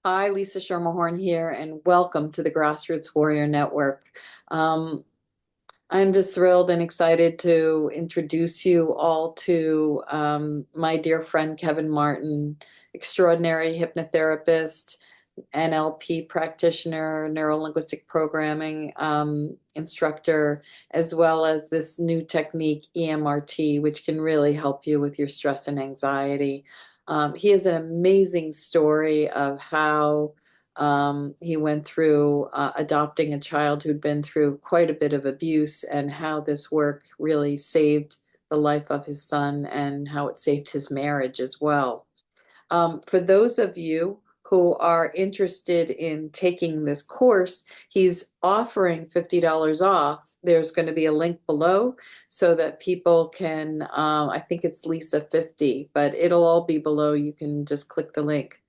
Hi, Lisa Schermerhorn here, and welcome to the Grassroots Warrior Network. Um, I'm just thrilled and excited to introduce you all to my dear friend Kevin Martin, extraordinary hypnotherapist, NLP practitioner, neuro linguistic programming instructor, as well as this new technique, EMRT, which can really help you with your stress and anxiety. He has an amazing story of how he went through adopting a child who'd been through quite a bit of abuse and how this work really saved the life of his son and how it saved his marriage as well. For those of you who are interested in taking this course, he's offering $50 off. There's going to be a link below so that people can, I think it's Lisa 50, but it'll all be below. You can just click the link.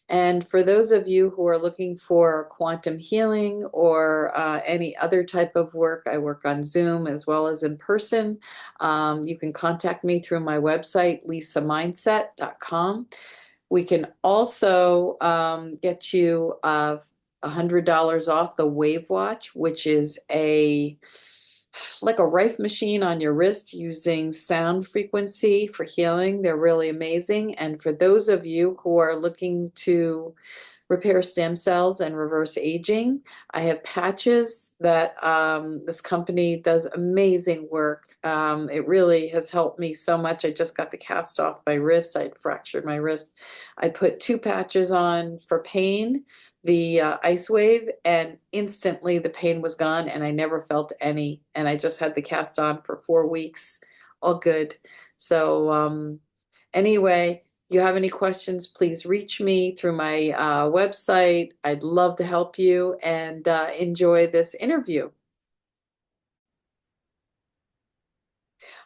And for those of you who are looking for quantum healing or any other type of work, I work on Zoom as well as in person. You can contact me through my website, lisamindset.com. We can also get you $100 off the Wave Watch, which is a like a Rife machine on your wrist using sound frequency for healing. They're really amazing. And for those of you who are looking to repair stem cells and reverse aging. I have patches that this company does amazing work. It really has helped me so much. I just got the cast off my wrist. I'd fractured my wrist. I put two patches on for pain, the ice wave, and instantly the pain was gone and I never felt any. And I just had the cast on for 4 weeks. All good. So anyway, you have any questions, please reach me through my website. I'd love to help you and enjoy this interview.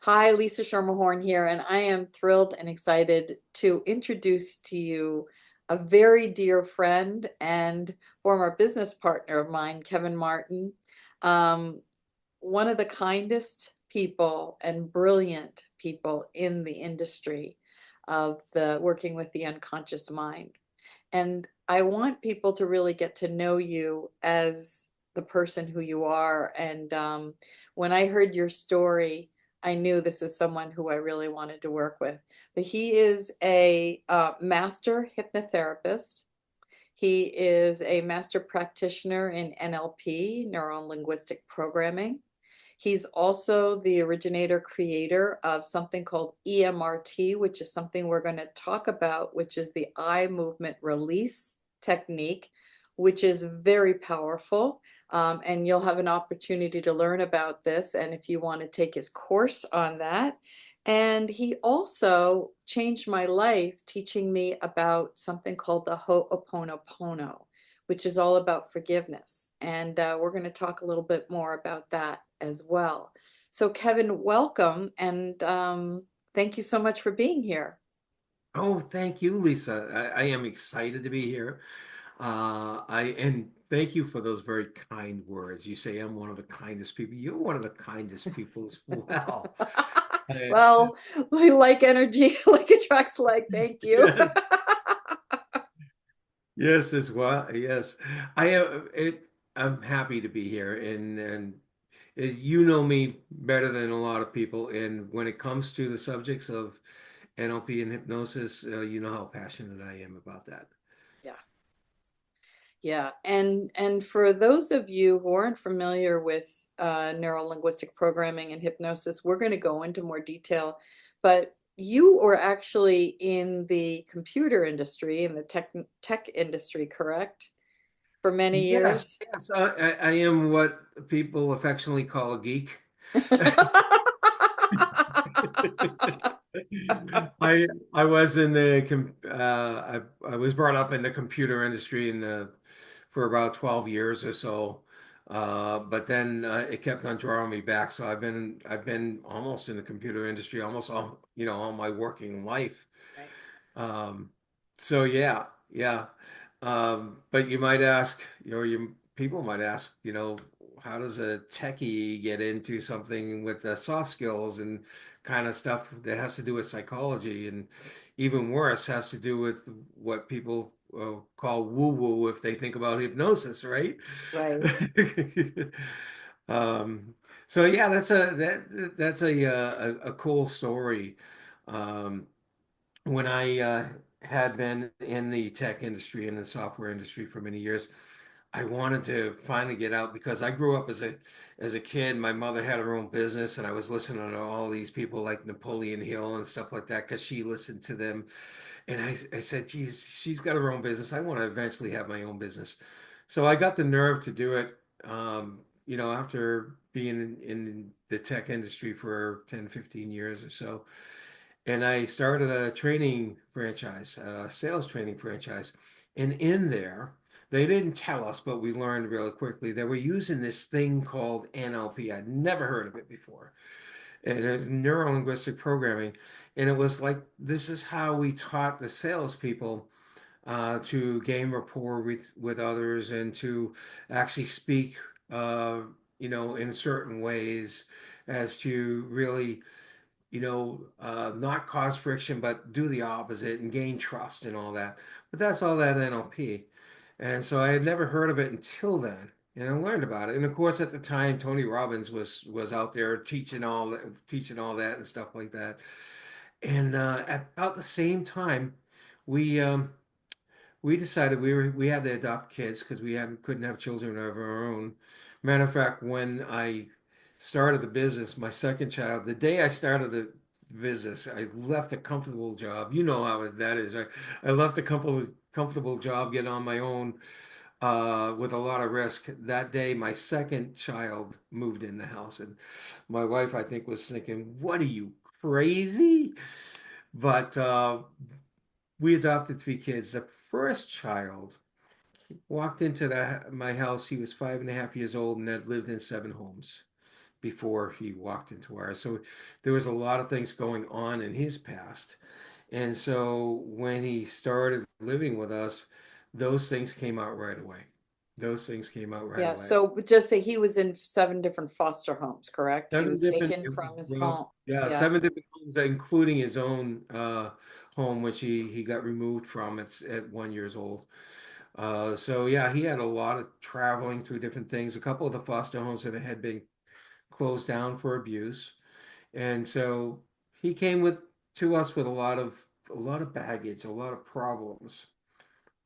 Hi, Lisa Schermerhorn here, and I am thrilled and excited to introduce to you a very dear friend and former business partner of mine, Kevin Martin. Um, one of the kindest people and brilliant people in the industry of the working with the unconscious mind. And I want people to really get to know you as the person who you are. And when I heard your story, I knew this is someone who I really wanted to work with. But he is a master hypnotherapist. He is a master practitioner in NLP, neuro linguistic programming. He's also the originator creator of something called EMRT, which is something we're going to talk about, which is the eye movement release technique, which is very powerful. And you'll have an opportunity to learn about this. And if you want to take his course on that. And he also changed my life, teaching me about something called the Ho'oponopono, which is all about forgiveness. And we're going to talk a little bit more about that as well. So, Kevin, welcome. And thank you so much for being here. Oh, thank you, Lisa. I am excited to be here. And thank you for those very kind words. You say I'm one of the kindest people. You're one of the kindest people as well. I- Well, like energy, like attracts like. Thank you. yes, yes, as well. Yes, I am. I'm happy to be here, and you know me better than a lot of people. And when it comes to the subjects of NLP and hypnosis, you know how passionate I am about that. Yeah. Yeah, and for those of you who aren't familiar with neuro-linguistic programming and hypnosis, we're going to go into more detail. But you were actually in the computer industry, in the tech industry, correct? For many Yes, years. yes, I am what people affectionately call a geek. I was in the I was brought up in the computer industry for about 12 years or so. But then it kept on drawing me back. So I've been almost in the computer industry almost all my working life. Right. Um, so yeah, yeah. But you might ask, people might ask, how does a techie get into something with the soft skills and kind of stuff that has to do with psychology, and even worse has to do with what people call woo-woo if they think about hypnosis, right? Right. Um, so yeah, that's a cool story. Um, when I had been in the tech industry and the software industry for many years, I wanted to finally get out because I grew up as a kid. My mother had her own business, and I was listening to all these people like Napoleon Hill and stuff like that because she listened to them. And I said, geez, she's got her own business. I want to eventually have my own business. So I got the nerve to do it, after being in the tech industry for 10, 15 years or so. And I started a training franchise, a sales training franchise. And in there, they didn't tell us, but we learned really quickly they were using this thing called NLP. I'd never heard of it before. And it was neuro linguistic programming. And it was like, this is how we taught the salespeople to gain rapport with others and to actually speak, uh, in certain ways as to really not cause friction, but do the opposite and gain trust and all that. But that's all that NLP. And so I had never heard of it until then. And I learned about it. And of course, at the time, Tony Robbins was out there teaching all that and stuff like that. And at about the same time, we we decided we had to adopt kids because couldn't have children of our own. Matter of fact, when I started the business, my second child, the day I started the business, I left a comfortable job. You know how that is, right? I left a comfortable job, get on my own, with a lot of risk. That day, my second child moved in the house, and my wife, I think, was thinking, "What are you crazy?" But we adopted three kids. The first child walked into my house. He was 5.5 years old and had lived in 7 homes before he walked into ours. So there was a lot of things going on in his past. And so when he started living with us, those things came out right away. Those things came out right Yeah, away. so just say he was in 7 different foster homes, correct? He Seven was different, taken from his well, home. yeah, Yeah. 7 different homes, including his own home, which he got removed from at 1 years old. So yeah, he had a lot of traveling through different things. A couple of the foster homes that had been closed down for abuse, and so he came to us with a lot of baggage, a lot of problems.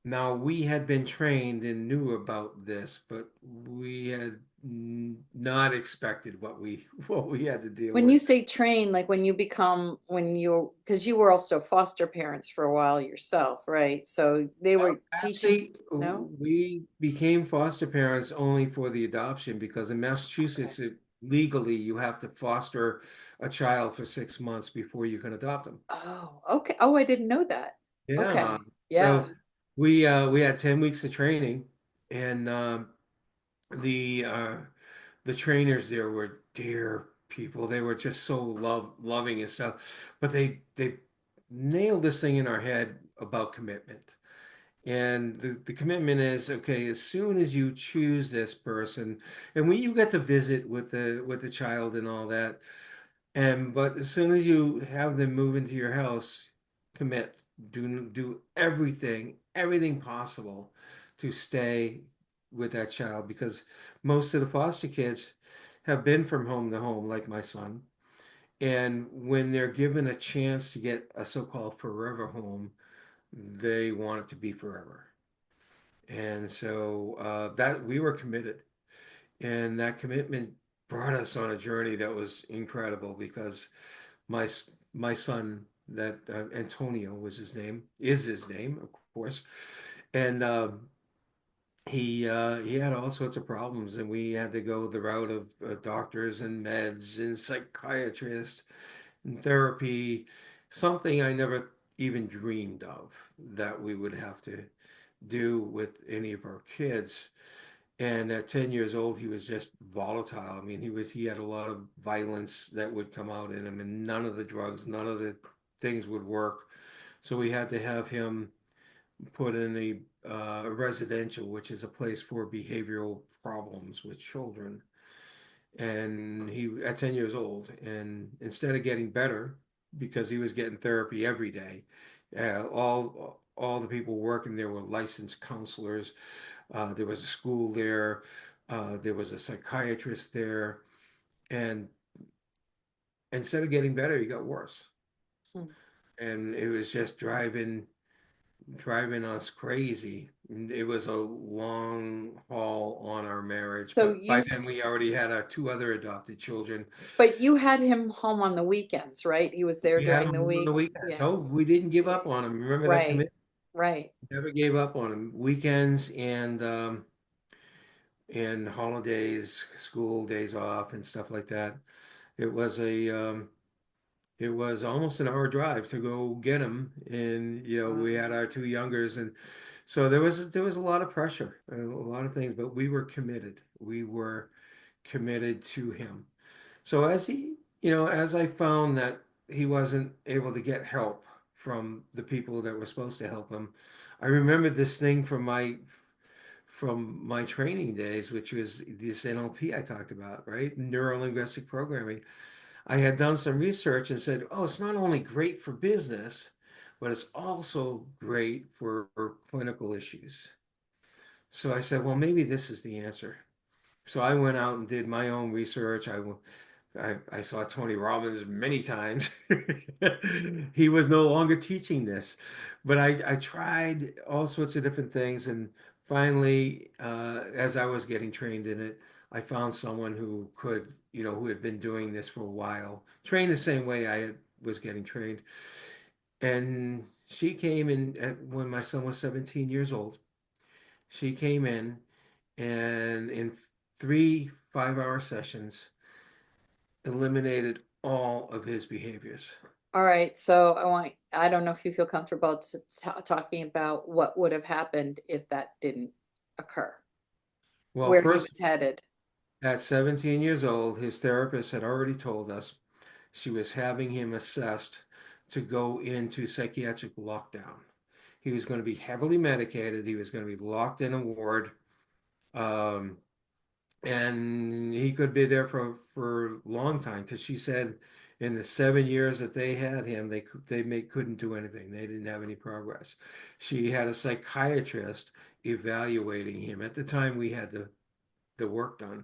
Now we had been trained and knew about this, but we had not expected what we what we had to deal When you with. say train, like because you were also foster parents for a while yourself, right? So they Well, were teaching, actually, no? we became foster parents only for the adoption because in Okay. Massachusetts, legally, you have to foster a child for 6 months before you can adopt them. Oh, okay. Oh, I didn't know that. Yeah. Okay. Yeah. So we had 10 weeks of training, and the uh, the trainers there were dear people. They were just so loving and stuff, but they nailed this thing in our head about commitment. And the commitment is okay, as soon as you choose this person, and when you get to visit with the child and all that, and but as soon as you have them move into your house, commit. Do everything possible to stay with that child because most of the foster kids have been from home to home, like my son. And when they're given a chance to get a so-called forever home, they want it to be forever. And so that we were committed, and that commitment brought us on a journey that was incredible because my son, that Antonio was his name, is his name, of course, and he had all sorts of problems, and we had to go the route of doctors and meds and psychiatrists and therapy, something I never even dreamed of that we would have to do with any of our kids. And at 10 years old, he was just volatile. I mean, he had a lot of violence that would come out in him, and none of the drugs, none of the things would work. So we had to have him put in a residential, which is a place for behavioral problems with children. And he at 10 years old, and instead of getting better, because he was getting therapy every day, all the people working there were licensed counselors. There was a school there. There was a psychiatrist there, and instead of getting better, he got worse. Hmm. And it was just driving us crazy. And it was a long haul on our marriage, So but by then we already had our two other adopted children. but you had him home on the weekends, right? He was there We had during the him on the week. weekends. Yeah. Oh, we didn't give Yeah. up on him. Remember that Right. commitment? Right. Never gave up on him. Weekends and holidays, school days off, and stuff like that. It was it was almost an hour drive to go get him, and we Wow. had our two youngers, and so there was a lot of pressure, a lot of things, but we were committed. We were committed to him. So as I found that he wasn't able to get help from the people that were supposed to help him, I remembered this thing from my training days, which was this NLP I talked about, right? Neuro linguistic programming. I had done some research and said, oh, it's not only great for business, but it's also great for clinical issues. So I said, well, maybe this is the answer. So I went out and did my own research. I saw Tony Robbins many times. He was no longer teaching this, but I tried all sorts of different things. And finally, as I was getting trained in it, I found someone who had been doing this for a while, trained the same way was getting trained. And she came in when my son was 17 years old. She came in, and in 3 5-hour sessions, eliminated all of his behaviors. All right. So I don't know if you feel comfortable talking about what would have happened if that didn't occur, Well, where he first, was headed. at 17 years old, his therapist had already told us she was having him assessed to go into psychiatric lockdown. He was going to be heavily medicated. He was going to be locked in a ward. Um, and he could be there for a long time, because she said in the 7 years that they had him, couldn't do anything. They didn't have any progress. She had a psychiatrist evaluating him at the time we had the work done,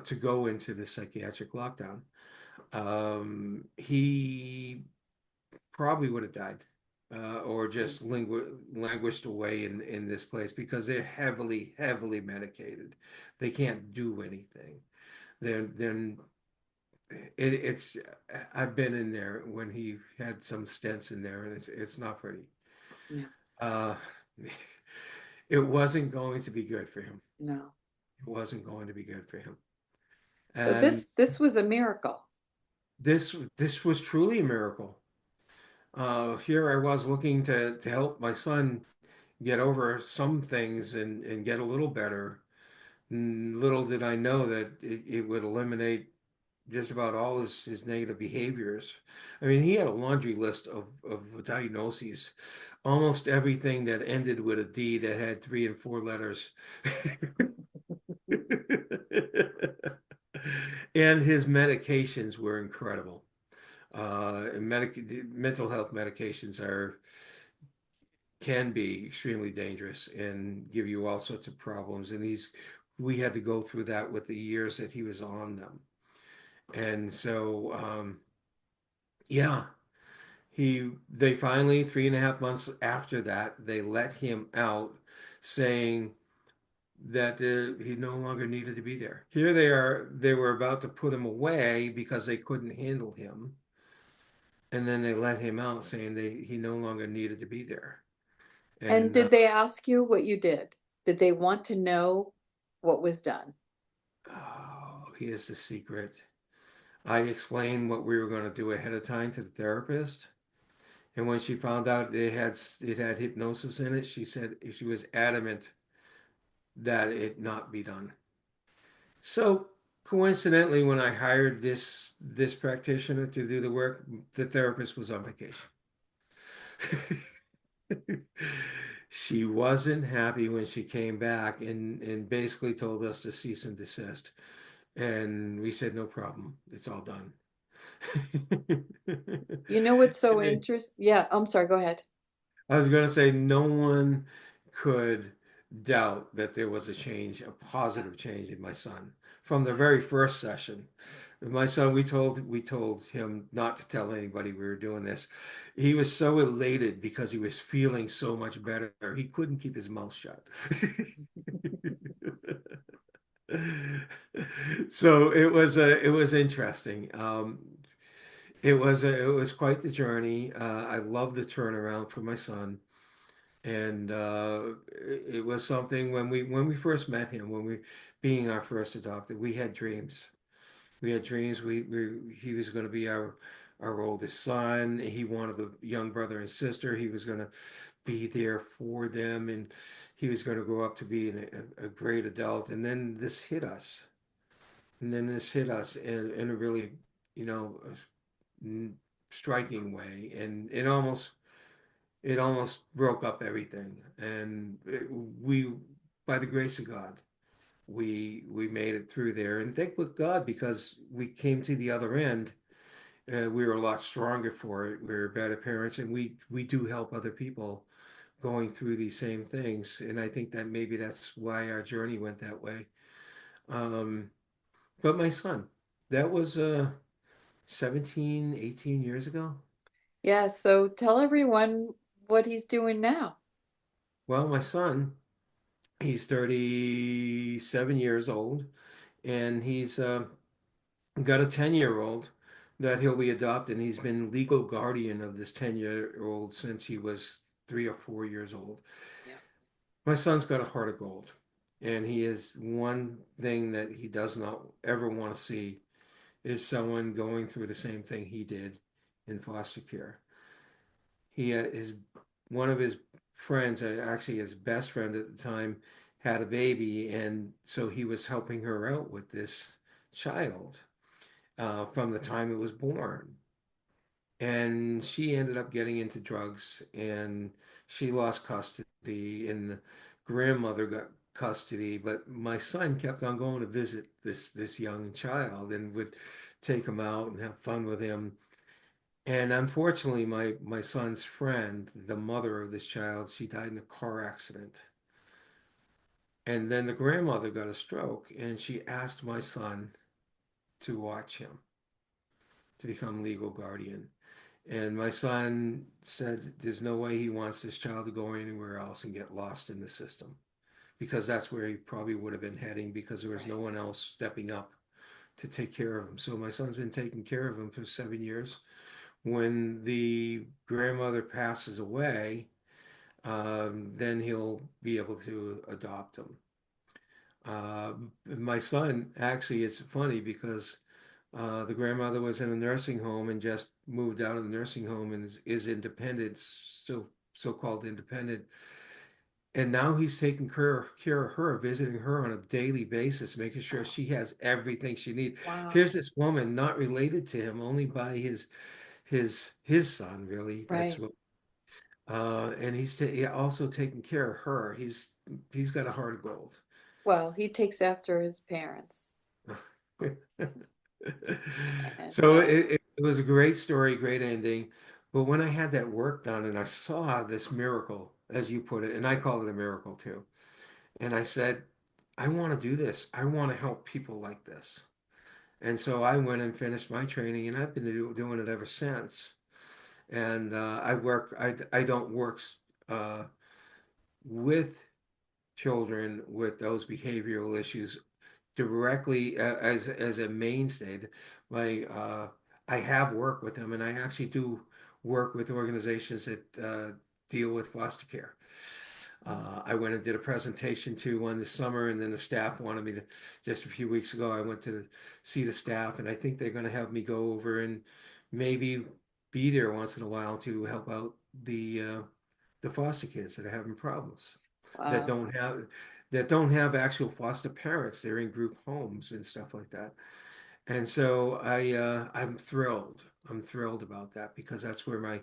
to go into the psychiatric lockdown. He probably would have died, or just languished away in this place, because they're heavily medicated. They can't do anything. They're it's I've been in there when he had some stents in there, and it's not pretty. No, Uh, it wasn't going to be good for him. no. It wasn't going to be good for him. So And this was a miracle. this was truly a miracle. Here I was looking to help my son get over some things and get a little better. Little did I know that it would eliminate just about all his negative behaviors. I mean, he had a laundry list of diagnoses, almost everything that ended with a D that had 3 and 4 letters. And his medications were incredible. Mental health medications can be extremely dangerous and give you all sorts of problems. And we had to go through that with the years that he was on them. And so, yeah, they finally, 3.5 months after that, they let him out, saying that he no longer needed to be there. Here they were about to put him away because they couldn't handle him. And then they let him out, saying he no longer needed to be there. And And did they ask you what you did? Did they want to know what was done? oh, here's the secret. I explained what we were going to do ahead of time to the therapist. And when she found out it had hypnosis in it, she said she was adamant that it not be done. So coincidentally, when I hired this practitioner to do the work, the therapist was on vacation. She wasn't happy when she came back and basically told us to cease and desist. And we said, no problem. It's all done. You know what's so interesting? Yeah, I'm sorry, go ahead. I was going to say no one could doubt that there was a change, a positive change in my son from the very first session. My son, we told him not to tell anybody we were doing this. He was so elated because he was feeling so much better. He couldn't keep his mouth shut. So it was interesting. It was quite the journey. I love the turnaround for my son. And it was something when we first met him, when we being our first adopted, we had dreams. We had dreams. He was going to be our oldest son. He wanted a young brother and sister. He was going to be there for them, and he was going to grow up to be a great adult. And then this hit us. And then this hit us in a really, you know, n- striking way, and it almost broke up everything. And we, by the grace of God, we made it through there. And thank with God because we came to the other end. We were a lot stronger for it. We were better parents, and we do help other people going through these same things. And I think that maybe that's why our journey went that way. Um, but my son, that was 17, 18 years ago. Yeah, so tell everyone what he's doing now. Well, my son, he's 37 years old, and he's got a 10-year-old that he'll be adopting. He's been legal guardian of this 10-year-old since he was 3 or 4 years old. Yeah. My son's got a heart of gold, and he is one thing that he does not ever want to see is someone going through the same thing he did in foster care. He his one of his friends, actually his best friend at the time, had a baby, and so he was helping her out with this child from the time it was born. And she ended up getting into drugs, and she lost custody, and the grandmother got custody. But my son kept on going to visit this young child and would take him out and have fun with him. And unfortunately, my son's friend, the mother of this child, she died in a car accident. And then the grandmother got a stroke, and she asked my son to watch him, to become legal guardian. And my son said there's no way he wants this child to go anywhere else and get lost in the system because that's where he probably would have been heading because there was no Right. one else stepping up to take care of him. So my son's been taking care of him for 7 years. When the grandmother passes away, then he'll be able to adopt him. My son, actually, it's funny because the grandmother was in a nursing home and just moved out of the nursing home and is independent, still so-called independent. And now he's taking care of her, visiting her on a daily basis, making sure Wow. she has everything she needs. Wow. Here's this woman not related to him, only by his son, really. That's Right. what. And also taking care of her. He's got a heart of gold. Well, he takes after his parents. And So it was a great story, great ending. But when I had that work done and I saw this miracle, as you put it, and I call it a miracle too, and I said, I want to do this. I want to help people like this. And so I went and finished my training, and I've been doing it ever since. And I don't work uh, with children with those behavioral issues directly as a mainstay. My I have worked with them, and I actually do work with organizations that deal with foster care. I went and did a presentation to one this summer, and then the staff wanted me to. Just a few weeks ago, I went to see the staff, and I think they're going to have me go over and maybe be there once in a while to help out the foster kids that are having problems that wow. don't have that don't have actual foster parents. They're in group homes and stuff like that. And so I'm thrilled. I'm thrilled about that because that's where my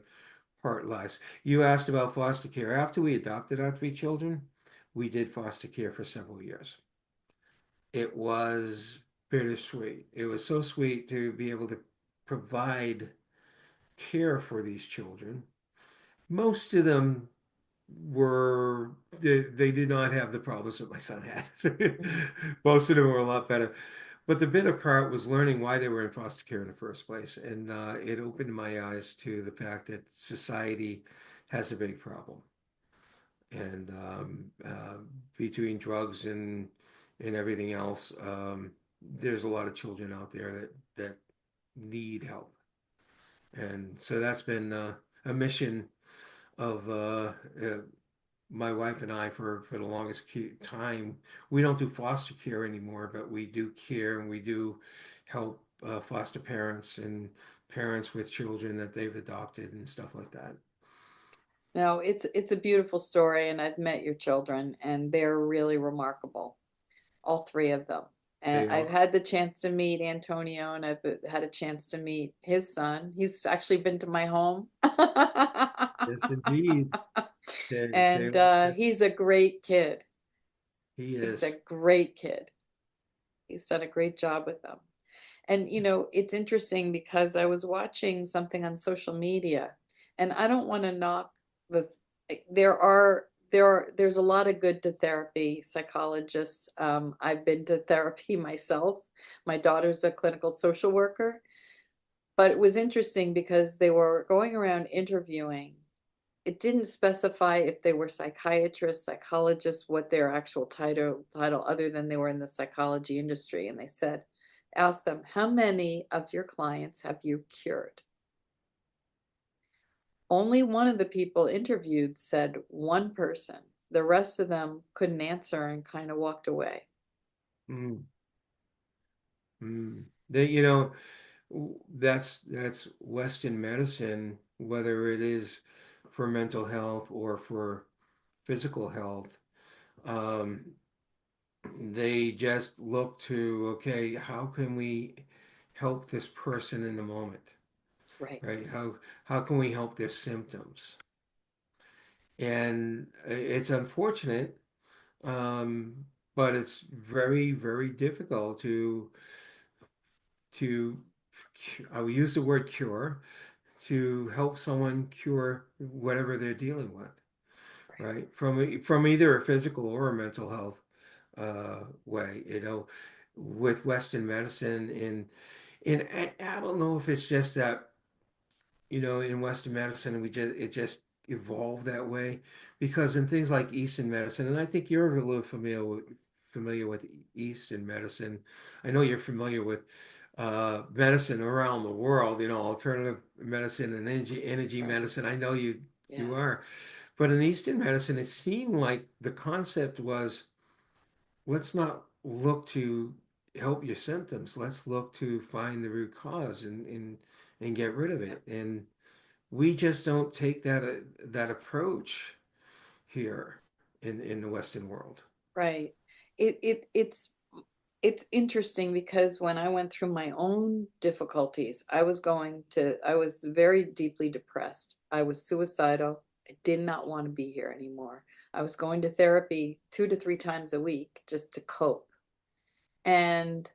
part lies. You asked about foster care. After we adopted our three children, we did foster care for several years. It was bittersweet. It was so sweet to be able to provide care for these children. Most of them they did not have the problems that my son had. Mhm. Most of them were a lot better. But the bitter part was learning why they were in foster care in the first place. And it opened my eyes to the fact that society has a big problem. And between drugs and everything else, there's a lot of children out there that need help. And so that's been a mission of my wife and I for the longest time. We don't do foster care anymore, but we do care and we do help foster parents and parents with children that they've adopted and stuff like that. No, it's a beautiful story, and I've met your children, and they're really remarkable, all three of them. And They I've are. had the chance to meet Antonio, and I've had a chance to meet his son. He's actually been to my home. Yes, indeed. They And he's a great kid. he He's a is. great kid. He's done a great job with them. And it's interesting because I was watching something on social media, and I don't want to knock the there's a lot of good to therapy psychologists. I've been to therapy myself. My daughter's a clinical social worker, but it was interesting because they were going around interviewing. It didn't specify if they were psychiatrists, psychologists, what their actual title other than they were in the psychology industry. And they said, ask them, how many of your clients have you cured? Only one of the people interviewed said one person. The rest of them couldn't answer and kind of walked away. Mm, mm. That's Western medicine, whether it is for mental health or for physical health. Um, they just look to, okay, how can we help this person in the moment, Right, right? How can we help their symptoms? And it's unfortunate, um, but it's very, very difficult to I will use the word cure to help someone cure whatever they're dealing with, right, right? From either a physical or a mental health way, with Western medicine and I don't know if it's just that, in Western medicine it just evolved that way because in things like Eastern medicine, and I think you're a little familiar with Eastern medicine. I know you're familiar with medicine around the world, alternative medicine and energy right. medicine. I know you Yeah, are. But in Eastern medicine, it seemed like the concept was let's not look to help your symptoms. Let's look to find the root cause and get rid of yeah, it. And we just don't take that approach here in the Western world. right. It, it, it's, it's interesting because when I went through my own difficulties, I was very deeply depressed. I was suicidal. I did not want to be here anymore. I was going to therapy 2 to 3 times a week just to cope. And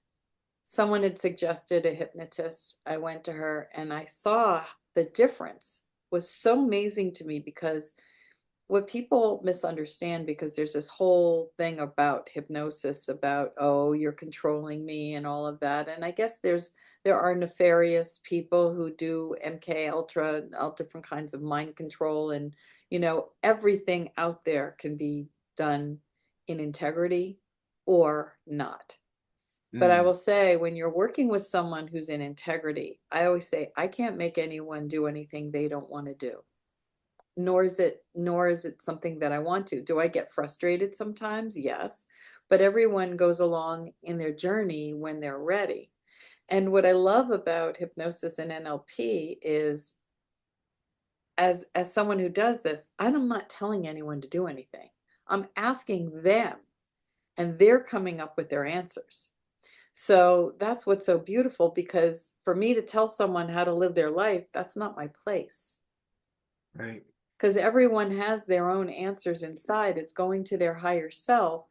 someone had suggested a hypnotist. I went to her and I saw the difference was so amazing to me because what people misunderstand, because there's this whole thing about hypnosis about, oh, you're controlling me and all of that. And I guess there are nefarious people who do MK Ultra, all different kinds of mind control, and everything out there can be done in integrity or not. But I will Mm, say, when you're working with someone who's in integrity, I always say, I can't make anyone do anything they don't want to do. Nor is it something that I want to. Do I get frustrated sometimes? Yes. But everyone goes along in their journey when they're ready. And what I love about hypnosis and NLP is, as someone who does this, I'm not telling anyone to do anything. I'm asking them, and they're coming up with their answers. So that's what's so beautiful, because for me to tell someone how to live their life, that's not my place. Right. because everyone has their own answers inside. It's going to their higher self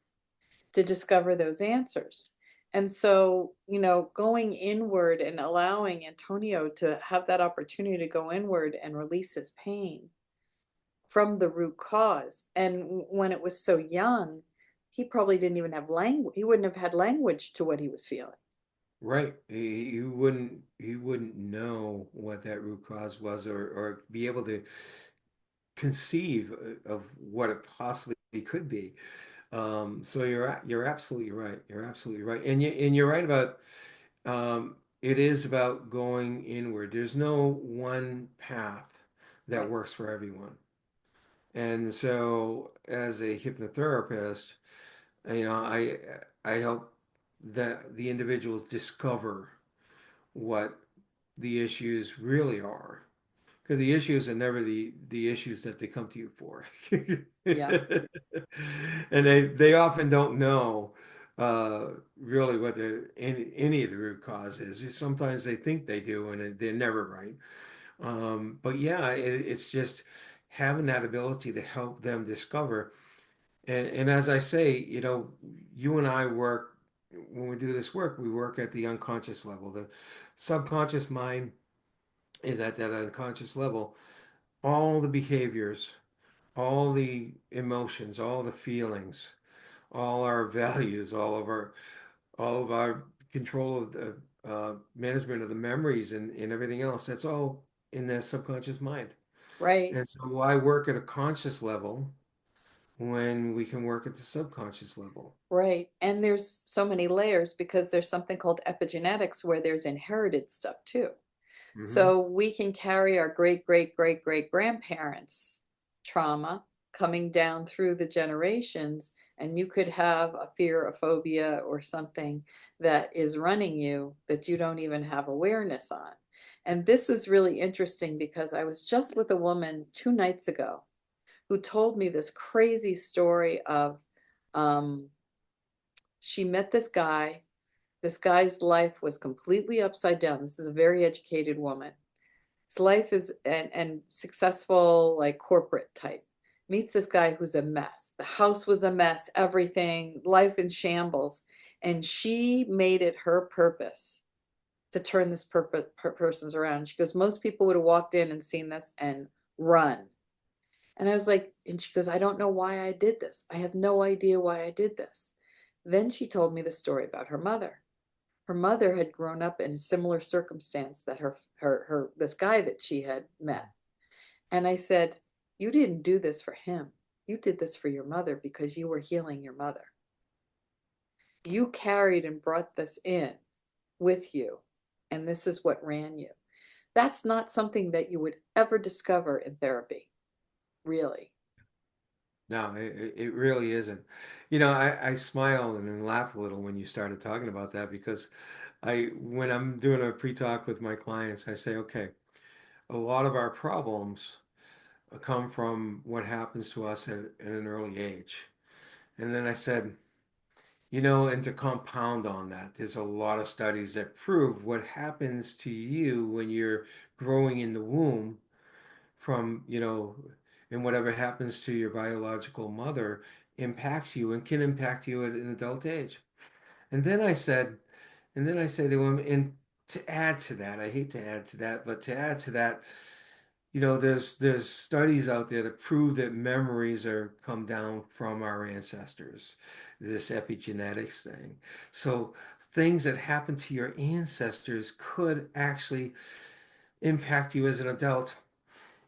to discover those answers. And so, going inward and allowing Antonio to have that opportunity to go inward and release his pain from the root cause. And when it was so young, he probably didn't even have language. He wouldn't have had language to what he was feeling. Right. He wouldn't know what that root cause was, or be able to conceive of what it possibly could be. So you're absolutely right. You're absolutely right. And you're right about it is about going inward. There's no one path that Right. works for everyone. And so as a hypnotherapist, I help the individuals discover what the issues really are. Because the issues are never the issues that they come to you for. Yeah. And they often don't know really what any of the root cause is. Sometimes they think they do, and they're never right. But yeah, it's just having that ability to help them discover. And as I say, you and I work, when we do this work, we work at the unconscious level. The subconscious mind is at that unconscious level. All the behaviors, all the emotions, all the feelings, all our values, all of our control of the management of the memories and everything else, that's all in the subconscious mind. Right. And so why work at a conscious level when we can work at the subconscious level? Right. And there's so many layers because there's something called epigenetics where there's inherited stuff too. Hmm. So we can carry our great, great, great, great grandparents' trauma coming down through the generations, and you could have a fear, a phobia, or something that is running you that you don't even have awareness on. And this is really interesting because I was just with a woman 2 nights ago who told me this crazy story of um, she met this guy. This guy's life was completely upside down. This is a very educated woman. His life is and successful, like corporate type. Meets this guy who's a mess. The house was a mess, everything, life in shambles. And she made it her purpose to turn this person's around. She goes, most people would have walked in and seen this and run. And I was like, and she goes, I don't know why I did this. I have no idea why I did this. Then she told me the story about her mother. Her mother had grown up in a similar circumstance that her this guy that she had met. And I said, you didn't do this for him. You did this for your mother because you were healing your mother. You carried and brought this in with you, and this is what ran you. That's not something that you would ever discover in therapy, really. No, it really isn't. I smiled and laughed a little when you started talking about that because when I'm doing a pre-talk with my clients, I say, okay, a lot of our problems come from what happens to us at an early age. And then I said, and to compound on that, there's a lot of studies that prove what happens to you when you're growing in the womb from, and whatever happens to your biological mother impacts you and can impact you at an adult age. And then I said, to him, and to add to that, I hate to add to that, but to add to that, there's studies out there that prove that memories are come down from our ancestors, this epigenetics thing. So things that happen to your ancestors could actually impact you as an adult.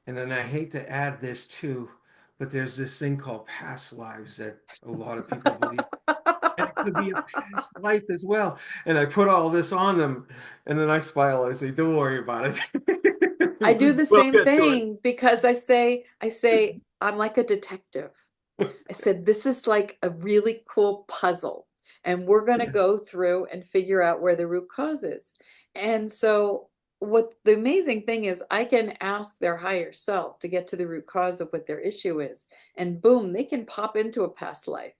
And then I hate to add this too, but there's this thing called past lives that a lot of people believe. And it could be a past life as well. And I put all this on them, and then I smile. I say, "Don't worry about it. I do the We'll same get to thing because I say I'm like a detective. it." I said, this is like a really cool puzzle, and we're going to go through and figure out where the root cause is. And so, what the amazing thing is, I can ask their higher self to get to the root cause of what their issue is, and boom, they can pop into a past life.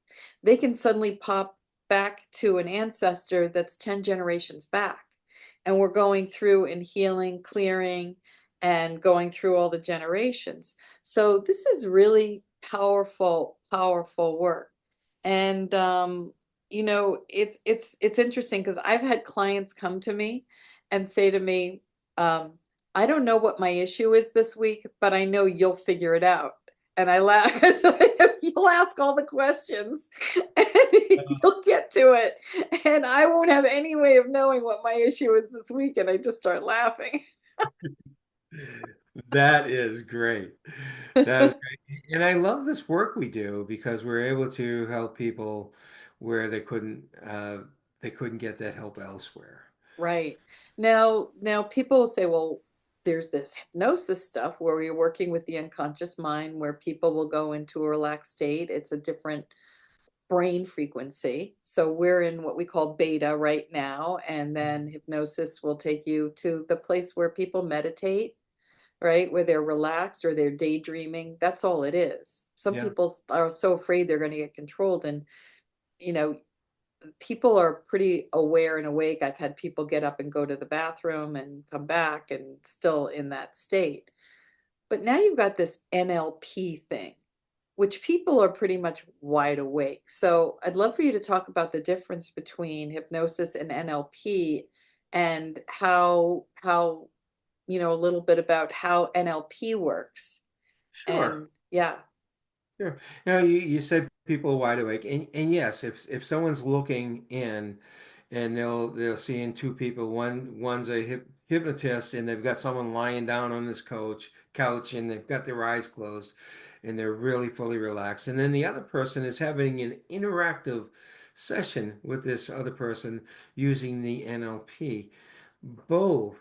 They can suddenly pop back to an ancestor that's 10 generations back. And we're going through and healing, clearing, and going through all the generations. So this is really powerful, powerful work. And it's interesting because I've had clients come to me and say to me, I don't know what my issue is this week, but I know you'll figure it out. And I laugh because you'll ask all the questions and you'll get to it. And I won't have any way of knowing what my issue is this week. And I just start laughing. That is great. That is great. And I love this work we do because we're able to help people where they couldn't get that help elsewhere. Right. Now people will say, well, there's this hypnosis stuff where you're working with the unconscious mind where people will go into a relaxed state. It's a different brain frequency. So we're in what we call beta right now, and then hypnosis will take you to the place where people meditate, right? Where they're relaxed or they're daydreaming. That's all it is. Some Yeah. people are so afraid they're going to get controlled, and you know, people are pretty aware and awake. I've had people get up and go to the bathroom and come back and still in that state. But now you've got this NLP thing, which people are pretty much wide awake. So I'd love for you to talk about the difference between hypnosis and NLP and how a little bit about how NLP works. Sure. And yeah. Sure. Now you said people are wide awake, and yes, if someone's looking in, and they'll see in two people, one's a hypnotist, and they've got someone lying down on this couch, and they've got their eyes closed, and they're really fully relaxed, and then the other person is having an interactive session with this other person using the NLP. Both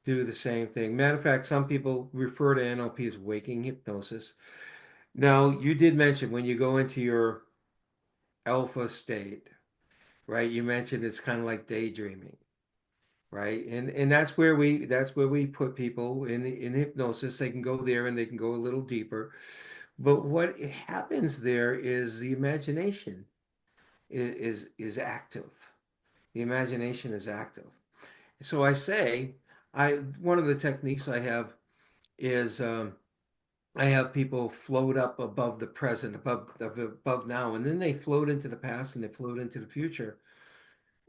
do the same thing. Matter of fact, some people refer to NLP as waking hypnosis. Now, you did mention when you go into your alpha state, right? You mentioned it's kind of like daydreaming, right? And that's where we put people in hypnosis. They can go there and they can go a little deeper. But what happens there is the imagination is active. The imagination is active. So I say, I one of the techniques I have is I have people float up above the present, above now, and then they float into the past and they float into the future.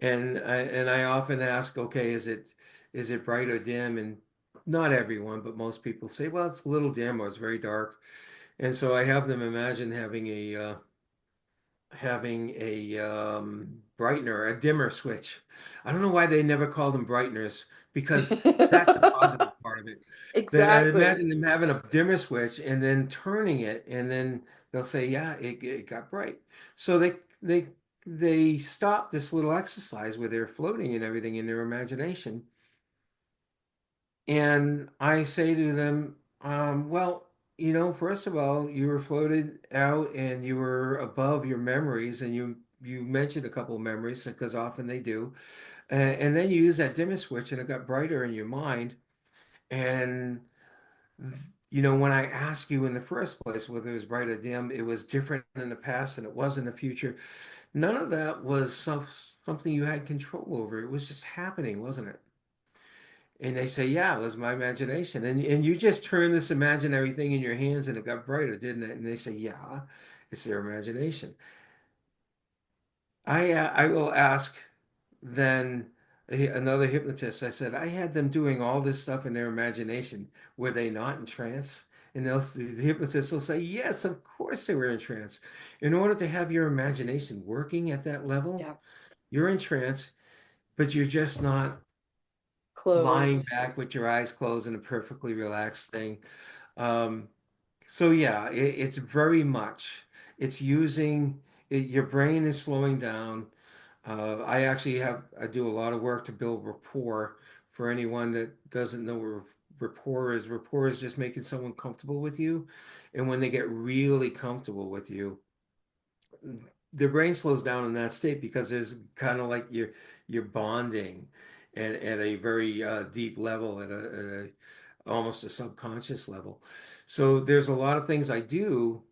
And I often ask, okay, is it bright or dim? And not everyone, but most people say, well, it's a little dim or it's very dark. And so I have them imagine having a brightener, a dimmer switch. I don't know why they never called them brighteners because that's the positive part of it. That I Exactly. imagine them having a dimmer switch and then turning it, and then they'll say, "Yeah, it got bright." So they stop this little exercise where they're floating and everything in their imagination, and I say to them, well, first of all, you were floated out and you were above your memories, and you mentioned a couple of memories because often they do, and then you use that dimmer switch and it got brighter in your mind. And when I asked you in the first place whether it was bright or dim, it was different in the past and it was in the future. None of that was something you had control over. It was just happening, wasn't it? And they say, yeah, it was my imagination. And you just turned this imaginary thing in your hands and it got brighter, didn't it? And they say, yeah, it's their imagination. I will ask then another hypnotist. I said, I had them doing all this stuff in their imagination. Were they not in trance? And the hypnotist will say, yes, of course they were in trance. In order to have your imagination working at that level, Yeah. you're in trance, but you're just not lying Closed. back with your eyes closed in a perfectly relaxed thing. Um, so yeah, it's very much it's using your brain is slowing down. I do a lot of work to build rapport. For anyone that doesn't know what rapport is just making someone comfortable with you. And when they get really comfortable with you, their brain slows down in that state because there's kind of like you're bonding at a very deep level, at a almost a subconscious level. So there's a lot of things I do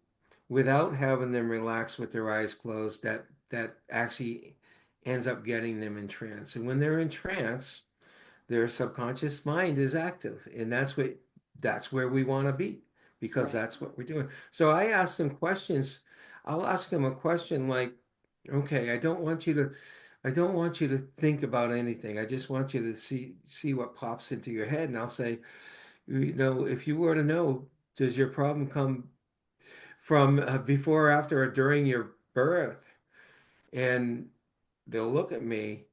without having them relax with their eyes closed that actually ends up getting them in trance. And when they're in trance, their subconscious mind is active, and that's where we want to be because Right. that's what we're doing. So I ask them questions. I'll ask them a question like, okay, I don't want you to think about anything. I just want you to see what pops into your head. And I'll say, you know, if you were to know, does your problem come from before, after, or during your birth? And they'll look at me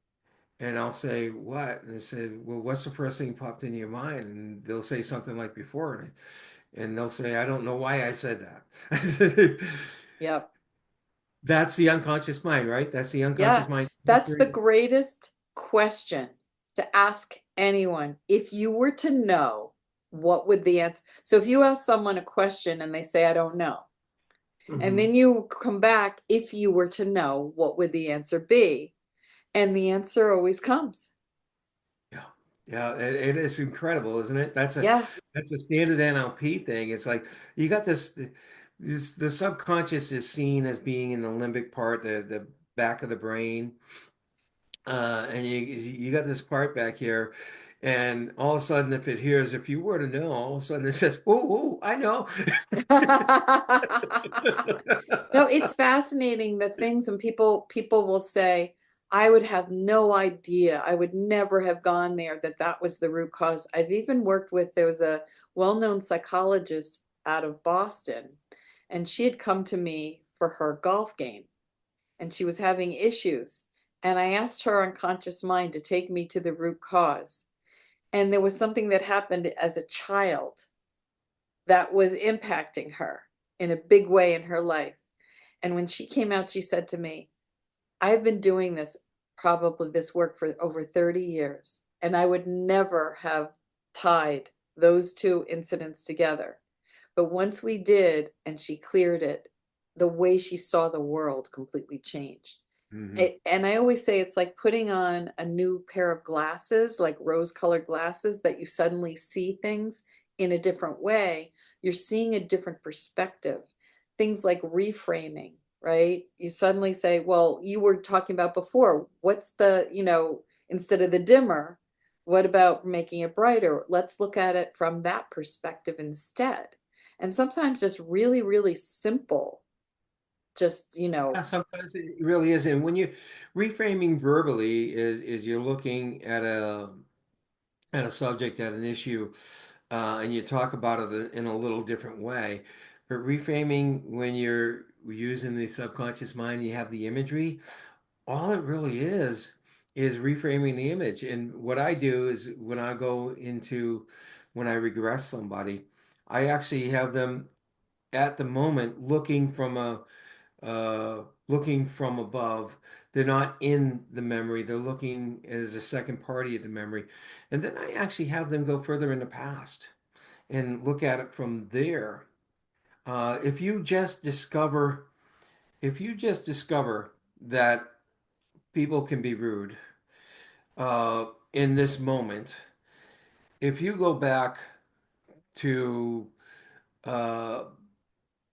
and I'll say, what? And they say, well, what's the first thing popped into your mind? And they'll say something like before. And they'll say, I don't know why I said that. Yep. That's the unconscious mind, right? That's the unconscious Yeah. mind. That's the greatest question to ask anyone. If you were to know, what would the answer? So if you ask someone a question and they say, I don't know, and Mhm. then you come back, if you were to know, what would the answer be? And the answer always comes. Yeah. Yeah, it is incredible, isn't it? Yeah. That's a standard NLP thing. It's like you got the subconscious is seen as being in the limbic part, the back of the brain. And you got this part back here, and all of a sudden, if it hears, if you were to know, all of a sudden it says, "Oh, oh, I know." No, it's fascinating the things and people will say, I would have no idea. I would never have gone there that that was the root cause. I've even worked with there was a well-known psychologist out of Boston, and she had come to me for her golf game, and she was having issues. And I asked her unconscious mind to take me to the root cause. And there was something that happened as a child that was impacting her in a big way in her life. And when she came out, she said to me, I've been doing this, probably this work for over 30 years, and I would never have tied those two incidents together. But once we did, and she cleared it, the way she saw the world completely changed. Mhm. And I always say it's like putting on a new pair of glasses, like rose-colored glasses, that you suddenly see things in a different way. You're seeing a different perspective. Things like reframing, right? You suddenly say, well, you were talking about before, what's the, instead of the dimmer, what about making it brighter? Let's look at it from that perspective instead. And sometimes just really, really simple, just, Yeah, sometimes it really is. And when you reframing verbally is you're looking at a subject, at an issue, and you talk about it in a little different way. But reframing, when you're using the subconscious mind, you have the imagery. All it really is reframing the image. And what I do is when I regress somebody, I actually have them at the moment looking from above. They're not in the memory. They're looking as a second party of the memory. And then I actually have them go further in the past and look at it from there. If you just discover, if you just discover that people can be rude in this moment, if you go back to uh,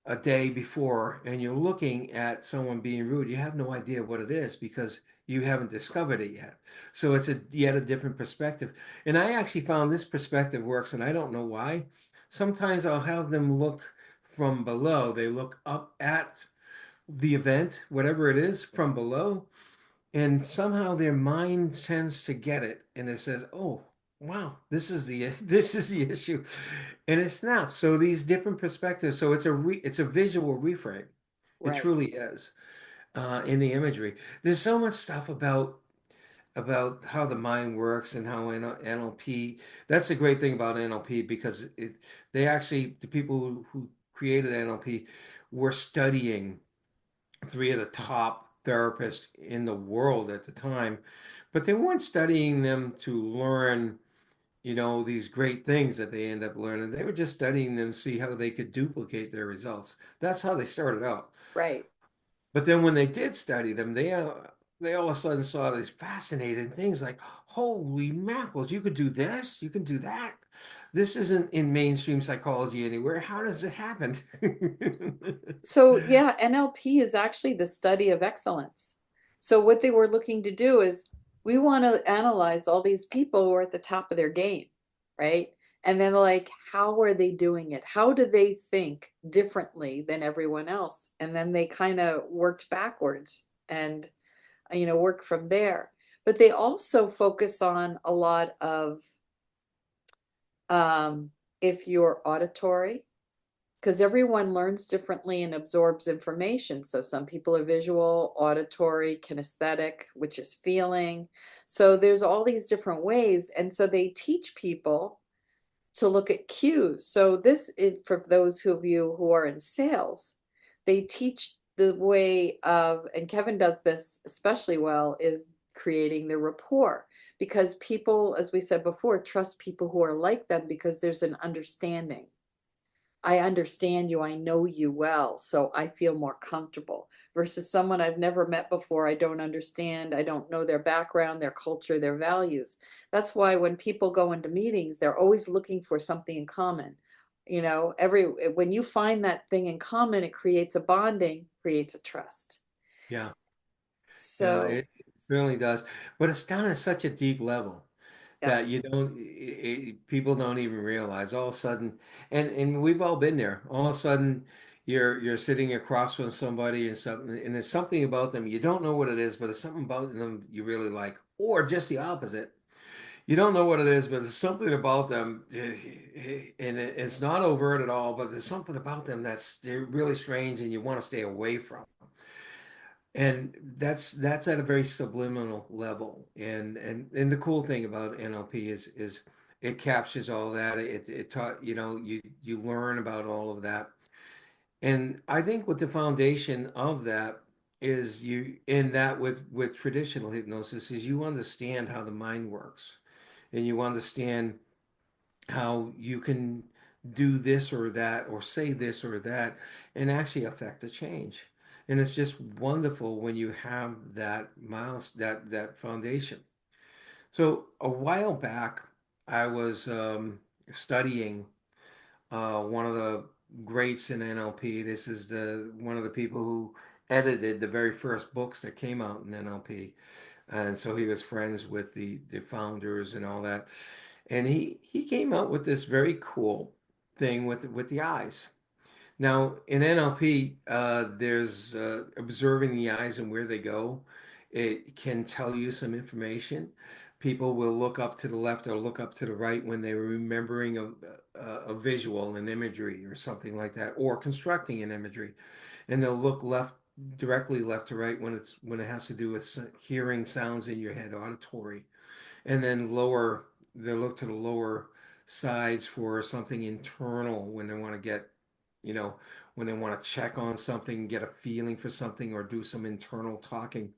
a day before and you're looking at someone being rude, you have no idea what it is because you haven't discovered it yet. So it's a yet a different perspective. And I actually found this perspective works, and I don't know why. Sometimes I'll have them look from below. They look up at the event, whatever it is, from below, and somehow their mind tends to get it and it says, oh, wow, this is the this is the issue, and it snaps. So these different perspectives, so it's a visual reframe. It right. truly is, in the imagery. There's so much stuff about how the mind works and how NLP. That's the great thing about NLP because the people who created NLP were studying three of the top therapists in the world at the time, but they weren't studying them to learn, these great things that they end up learning. They were just studying them to see how they could duplicate their results. That's how they started out. Right. But then when they did study them, they all of a sudden saw these fascinating things like, holy mackerels, you could do this, you can do that. This isn't in mainstream psychology anywhere. How does it happen? So, yeah, NLP is actually the study of excellence. So, what they were looking to do is we want to analyze all these people who are at the top of their game, right? And then like, how are they doing it? How do they think differently than everyone else? And then they kind of worked backwards and, work from there. But they also focus on a lot of, um, if you're auditory, because everyone learns differently and absorbs information. So some people are visual, auditory, kinesthetic, which is feeling. So there's all these different ways. And so they teach people to look at cues. So this is for those of you who are in sales, they teach the way of, and Kevin does this especially well, is creating the rapport, because people, as we said before, trust people who are like them because there's an understanding. I understand you, I know you well, so I feel more comfortable versus someone I've never met before. I don't understand, I don't know their background, their culture, their values. That's why when people go into meetings, they're always looking for something in common. When you find that thing in common, it creates a bonding, creates a trust. Yeah. Yeah, So, it certainly does. But it's done at such a deep level yep, that you don't, people don't even realize. All of a sudden, and we've all been there. All of a sudden, you're sitting across from somebody and something, and there's something about them you don't know what it is, but it's something about them you really like, or just the opposite. You don't know what it is, but there's something about them, and it's not overt at all. But there's something about them that's really strange, and you want to stay away from. And that's at a very subliminal level. And the cool thing about NLP is it captures all that. It taught, you learn about all of that. And I think what the foundation of that is you in that with traditional hypnosis is you understand how the mind works and you understand how you can do this or that or say this or that and actually affect a change. And it's just wonderful when you have that that foundation. So a while back, I was studying one of the greats in NLP. This is the one of the people who edited the very first books that came out in NLP, and so he was friends with the founders and all that. And he came out with this very cool thing with the eyes. Now in NLP, there's observing the eyes and where they go. It can tell you some information. People will look up to the left or look up to the right when they're remembering a visual, an imagery, or something like that, or constructing an imagery, and they'll look left directly left to right when it has to do with hearing sounds in your head, auditory, and then they look to the lower sides for something internal when they want to get, you know, when they want to check on something, get a feeling for something, or do some internal talking.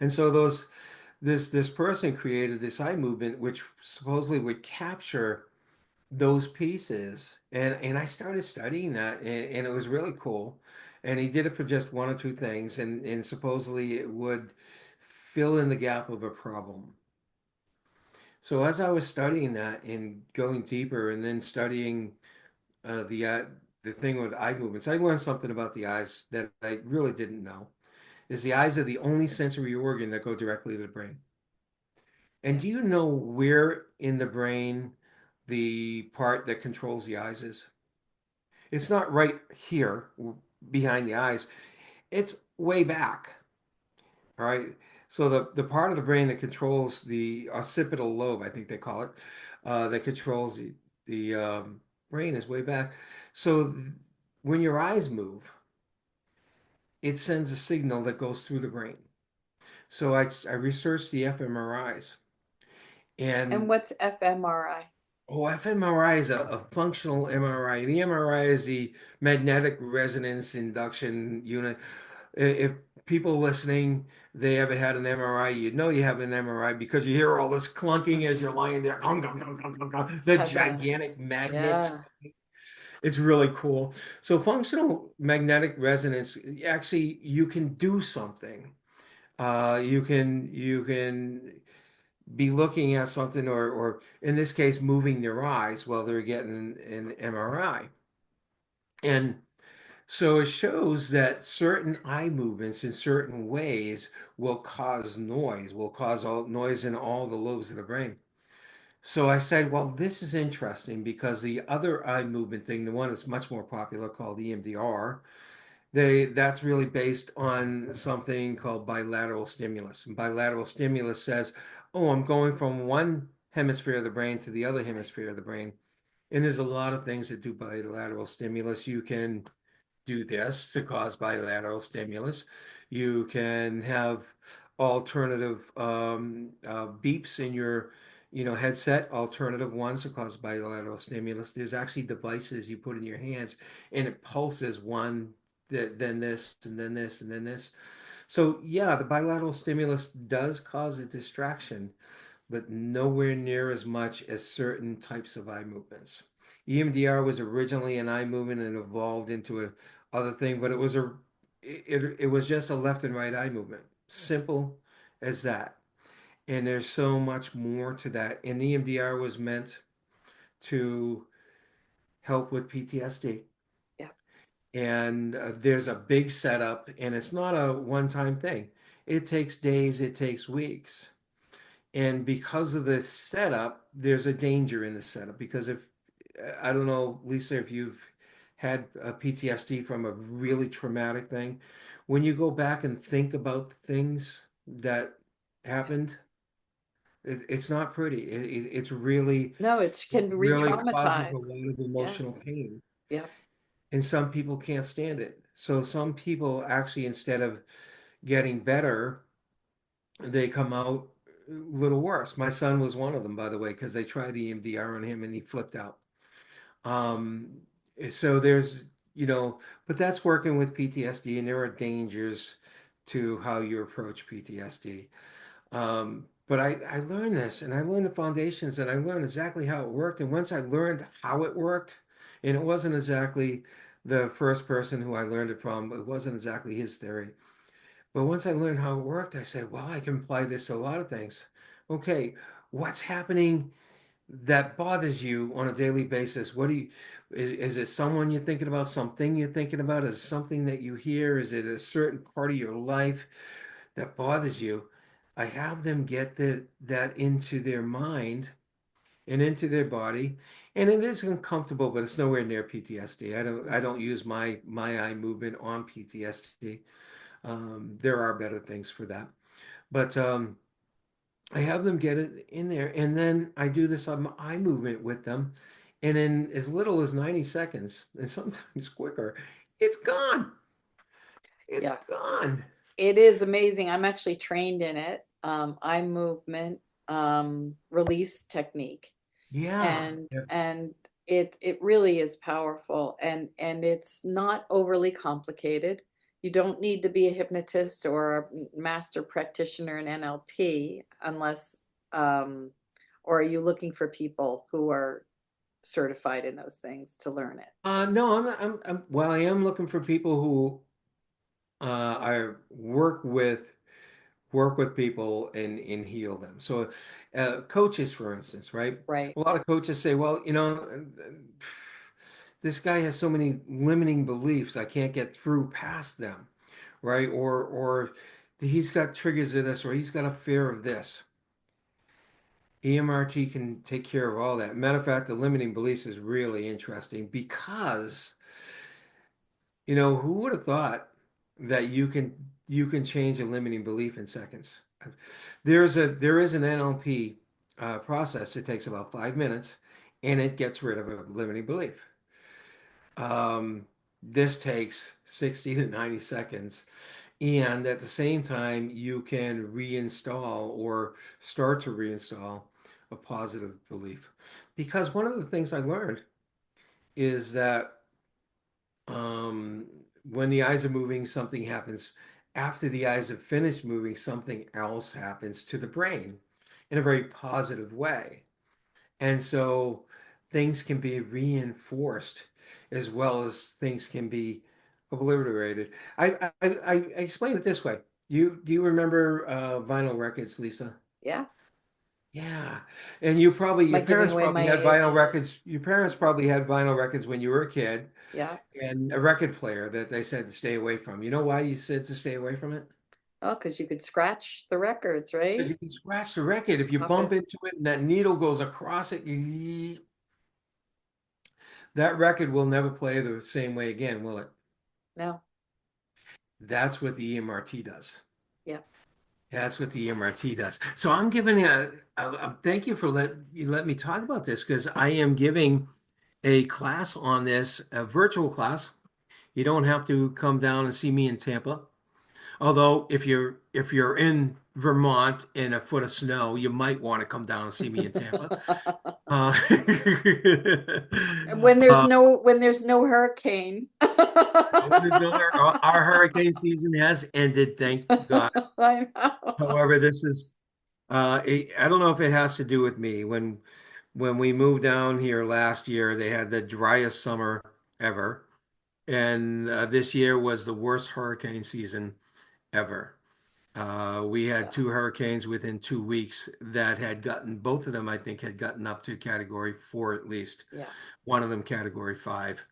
And so this person created this eye movement, which supposedly would capture those pieces. And I started studying that, and it was really cool. And he did it for just one or two things, and supposedly it would fill in the gap of a problem. So as I was studying that and going deeper, and then studying the thing with eye movements, I learned something about the eyes that I really didn't know. Is the eyes are the only sensory organ that go directly to the brain. And yeah. do you know where in the brain the part that controls the eyes is? It's not right here behind the eyes. It's way back. All right. So the part of the brain that controls the occipital lobe, I think they call it, that controls the brain is way back. So when your eyes move, it sends a signal that goes through the brain. So I researched the fMRIs, And and what's fMRI? oh, fMRI is a functional MRI. The MRI is the magnetic resonance induction unit. If people listening, they ever had an MRI, you know you have an MRI because you hear all this clunking as you're lying there. Clunk, clunk, clunk, clunk, clunk, clunk. The Have a, gigantic magnets. yeah. It's really cool. So functional magnetic resonance, actually, you can do something. You can be looking at something, or in this case, moving their eyes while they're getting an MRI. And So it shows that certain eye movements in certain ways will cause noise, will cause all noise in all the lobes of the brain. So I said, well, this is interesting because the other eye movement thing, the one that's much more popular called EMDR, that's really based on something called bilateral stimulus. And bilateral stimulus says, oh, I'm going from one hemisphere of the brain to the other hemisphere of the brain. And there's a lot of things that do bilateral stimulus. You can do this to cause bilateral stimulus. You can have alternative beeps in your, headset, alternative ones to cause bilateral stimulus. There's actually devices you put in your hands and it pulses one, then this, and then this, and then this. So yeah, the bilateral stimulus does cause a distraction, but nowhere near as much as certain types of eye movements. EMDR was originally an eye movement and evolved into a other thing, but it was just a left and right eye movement. Simple as that. And there's so much more to that. And EMDR was meant to help with PTSD. Yeah. And there's a big setup, and it's not a one-time thing. It takes days, it takes weeks. And because of the setup, there's a danger in the setup. Because if, I don't know, Lisa, if you've had a PTSD from a really traumatic thing, when you go back and think about the things that Yeah. happened, it's not pretty. No, it It can really causes a re-traumatize. lot of Yeah. emotional pain. Yeah. And some people can't stand it. So some people actually, instead of getting better, they come out a little worse. My son was one of them, by the way, because they tried EMDR on him and he flipped out. Um, so there's, but that's working with PTSD, and there are dangers to how you approach PTSD. But I learned this, and I learned the foundations, and I learned exactly how it worked. And once I learned how it worked, and it wasn't exactly the first person who I learned it from, it wasn't exactly his theory. But once I learned how it worked, I said, well, I can apply this to a lot of things. Okay, what's happening that bothers you on a daily basis? Is it someone you're thinking about, something you're thinking about? Is it something that you hear? Is it a certain part of your life that bothers you? I have them get that into their mind and into their body. And it is uncomfortable, but it's nowhere near PTSD. I don't use my eye movement on PTSD. There are better things for that. But I have them get it in there, and then I do this eye movement with them, and in as little as 90 seconds, and sometimes quicker, it's gone. It's Yeah. gone. It is amazing. I'm actually trained in it. Eye movement, release technique. Yeah. And it really is powerful and it's not overly complicated. You don't need to be a hypnotist or a master practitioner in NLP unless or are you looking for people who are certified in those things to learn it? No, well, I am looking for people who I work with people and heal them. So, coaches, for instance, right? Right. A lot of coaches say, well, this guy has so many limiting beliefs, I can't get through past them, right? Or he's got triggers of this, or he's got a fear of this. EMRT can take care of all that. Matter of fact, the limiting beliefs is really interesting because who would have thought that you can change a limiting belief in seconds? There is an NLP process. It takes about 5 minutes, and it gets rid of a limiting belief. Um, this takes 60 to 90 seconds, and at the same time, you can reinstall or start to reinstall a positive belief. Because one of the things I learned is that um, when the eyes are moving, something happens. After the eyes have finished moving, something else happens to the brain in a very positive way. And so things can be reinforced as well as things can be obliterated. I explain it this way. Do you remember vinyl records, Lisa? Yeah. Yeah. And you probably, Am I your giving parents away probably my had age? vinyl records. Your parents probably had vinyl records when you were a kid Yeah. and a record player that they said to stay away from. You know why you said to stay away from it? Oh, because you could scratch the records, Because right? you can scratch the record. If you Pop bump it. into it and that needle goes across it, that record will never play the same way again, will it? No. That's what the EMRT does. Yeah. That's what the EMRT does. So I'm giving thank you for let me talk about this because I am giving a class on this, a virtual class. You don't have to come down and see me in Tampa. Although if you're in Vermont in a foot of snow, you might want to come down and see me in Tampa. Uh, When there's uh, no hurricane. our hurricane season has ended, thank God. I know. However, this is I don't know if it has to do with me. When we moved down here last year, they had the driest summer ever, and this year was the worst hurricane season ever. We had Yeah. two hurricanes within 2 weeks that had gotten, both of them, I think, had gotten up to category 4 at least. Yeah. One of them category 5.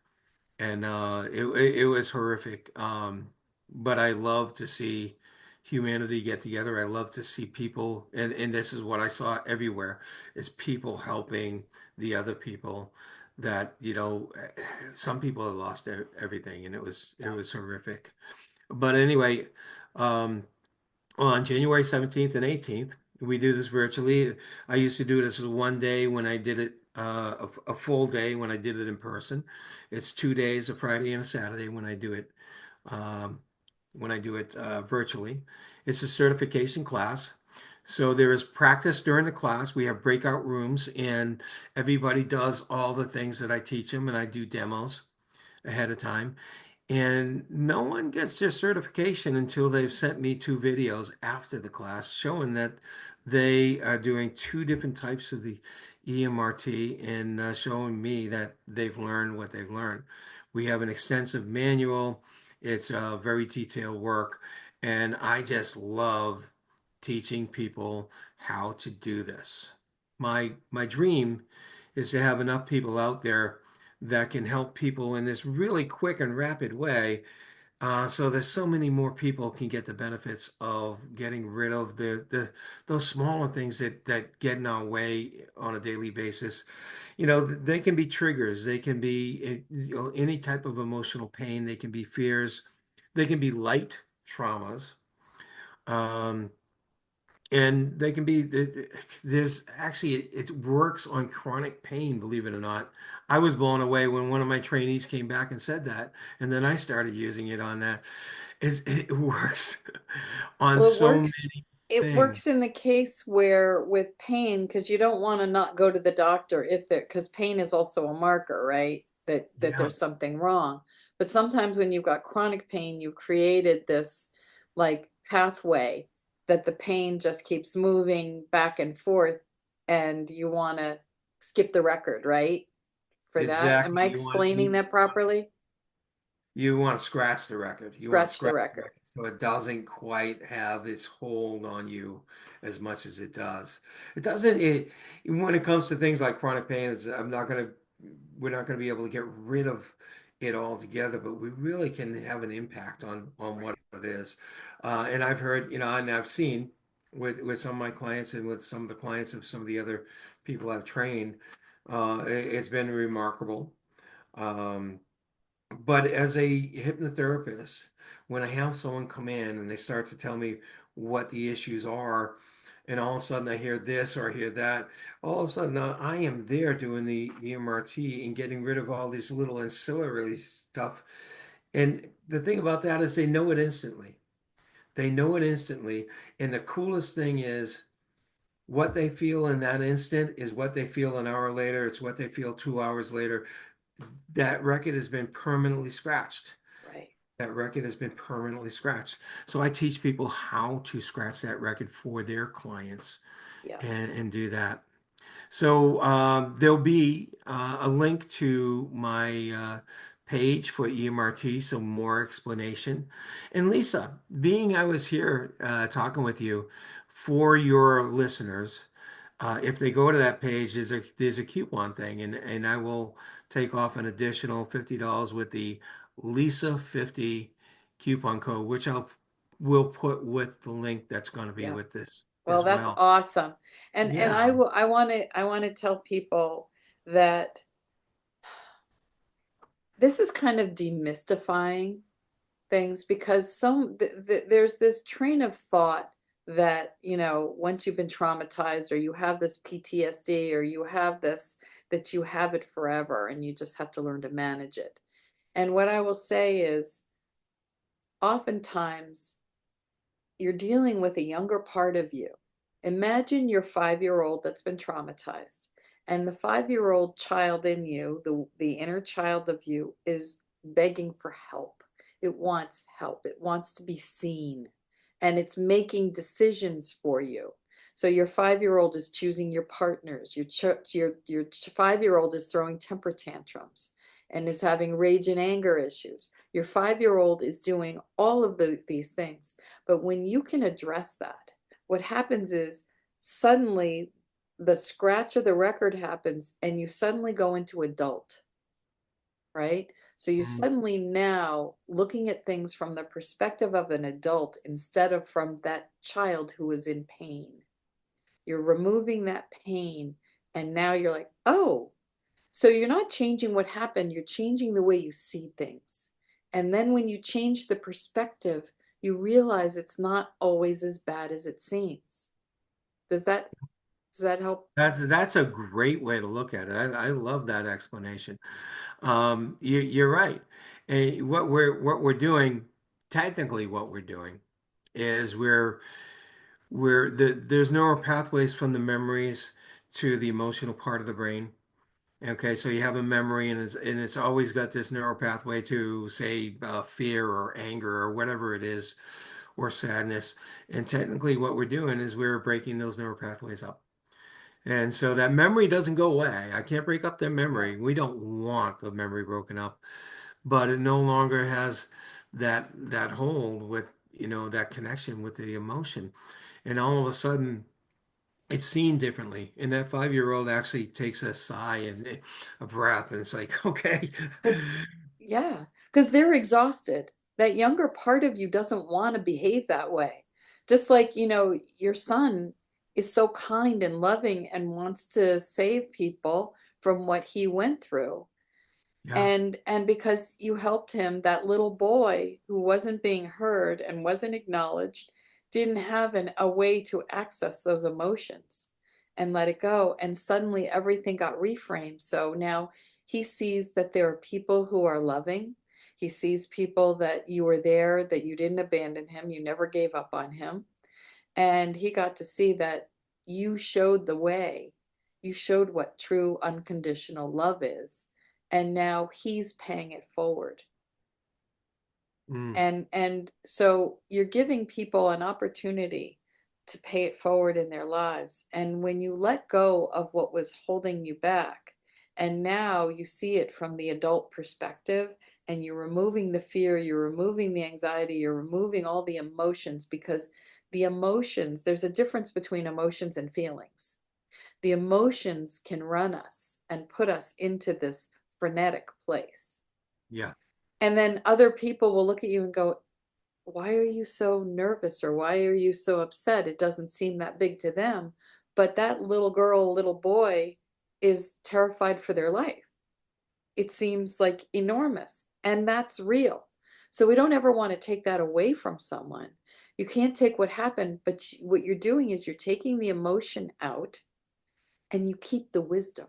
And it was horrific. But I love to see humanity get together. I love to see people, and this is what I saw everywhere, is people helping the other people that, some people have lost everything, and it Yeah. was horrific. But anyway, um, on January 17th and 18th. We do this virtually. I used to do this one day when I did it, a full day when I did it in person. It's 2 days, a Friday and a Saturday um, when I do it virtually. It's a certification class. So there is practice during the class. We have breakout rooms, and everybody does all the things that I teach them, and I do demos ahead of time. And no one gets their certification until they've sent me two videos after the class showing that they are doing two different types of the EMRT and showing me that they've learned what they've learned. We have an extensive manual. It's very detailed work. And I just love teaching people how to do this. My dream is to have enough people out there that can help people in this really quick and rapid way. So there's so many more people can get the benefits of getting rid of the those smaller things that get in our way on a daily basis. They can be triggers. They can be any type of emotional pain. They can be fears. They can be light traumas. Um, and they can be, there's actually, it works on chronic pain, believe it or not. I was blown away when one of my trainees came back and said that. And then I started using it on that. It works on Well, so many it things. works in the case where with pain, because you don't want to not go to the doctor if there, because pain is also a marker, right? That Yeah, there's something wrong. But sometimes when you've got chronic pain, you've created this like pathway that the pain just keeps moving back and forth, and you want to skip the record, right? For that. Am exactly. I explaining that properly? You want to scratch the record. You want to Scratch the scratch the record. record so it doesn't quite have its hold on you as much as it does. It doesn't, when it comes to things like chronic pain, we're not going to be able to get rid of it altogether, but we really can have an impact on Right. what it is. And I've heard, and I've seen with some of my clients and with some of the clients of some of the other people I've trained, it's been remarkable. Um, but as a hypnotherapist, when I have someone come in and they start to tell me what the issues are, and all of a sudden I hear this or I hear that, all of a sudden now I am there doing the EMRT and getting rid of all this little ancillary stuff. And the thing about that is they know it instantly. They know it instantly. And the coolest thing is what they feel in that instant is what they feel an hour later. It's what they feel 2 hours later. That record has been permanently scratched. Right. That record has been permanently scratched. So I teach people how to scratch that record for their clients Yeah. and do that. So there'll be a link to my page for EMRT, some more explanation. And Lisa, being I was here talking with you for your listeners, If they go to that page, there's a coupon thing, and I will take off an additional $50 with the Lisa50 coupon code, which I'll will put with the link that's going to be Yeah. with this Well, as that's well. awesome. And Yeah. I want to tell people that this is kind of demystifying things because there's this train of thought that, you know, once you've been traumatized or you have this PTSD or you have this, that you have it forever and you just have to learn to manage it. And what I will say is oftentimes you're dealing with a younger part of you. Imagine your 5-year old that's been traumatized, and the 5-year old child in you, the inner child of you, is begging for help. It wants help, it wants to be seen, and it's making decisions for you. So your 5-year old is choosing your partners, your 5-year old is throwing temper tantrums and is having rage and anger issues. Your 5-year old is doing all of these things. But when you can address that, what happens is suddenly the scratch of the record happens and you suddenly go into adult, right? So you Mm. suddenly now looking at things from the perspective of an adult instead of from that child who is in pain. You're removing that pain and now you're like, oh, so you're not changing what happened, you're changing the way you see things. And then when you change the perspective, you realize it's not always as bad as it seems. Does that does that help? That's a great way to look at it. I love that explanation. You're right. And what we're doing, technically, what we're doing is there's neural pathways from the memories to the emotional part of the brain. Okay, so you have a memory, and it's always got this neural pathway to say fear or anger or whatever it is, or sadness. And technically, what we're doing is we're breaking those neural pathways up. And so that memory doesn't go away. I can't break up that Yeah. memory. We don't want the memory broken up, but it no longer has that hold with, that connection with the emotion. And all of a sudden, it's seen differently. And that 5-year-old actually takes a sigh and a breath, and it's like, okay. Because, yeah, because they're exhausted. That younger part of you doesn't want to behave that way. Just like, you know, your son is so kind and loving and wants to save people from what he went through. Yeah. And because you helped him, that little boy who wasn't being heard and wasn't acknowledged didn't have a way to access those emotions and let it go. And suddenly everything got reframed. So now he sees that there are people who are loving. He sees people that you were there, that you didn't abandon him, you never gave up on him. And he got to see that you showed the way. You showed what true unconditional love is. And now he's paying it forward. Mm, And so you're giving people an opportunity to pay it forward in their lives. And when you let go of what was holding you back, and now you see it from the adult perspective, and you're removing the fear, you're removing the anxiety, you're removing all the emotions because the emotions, there's a difference between emotions and feelings. The emotions can run us and put us into this frenetic place. yeah. And then other people will look at you and go, why are you so nervous or why are you so upset? It doesn't seem that big to them. But that little girl, little boy is terrified for their life. It seems like enormous, and that's real. So we don't ever want to take that away from someone. You can't take what happened, but what you're doing is you're taking the emotion out and you keep the wisdom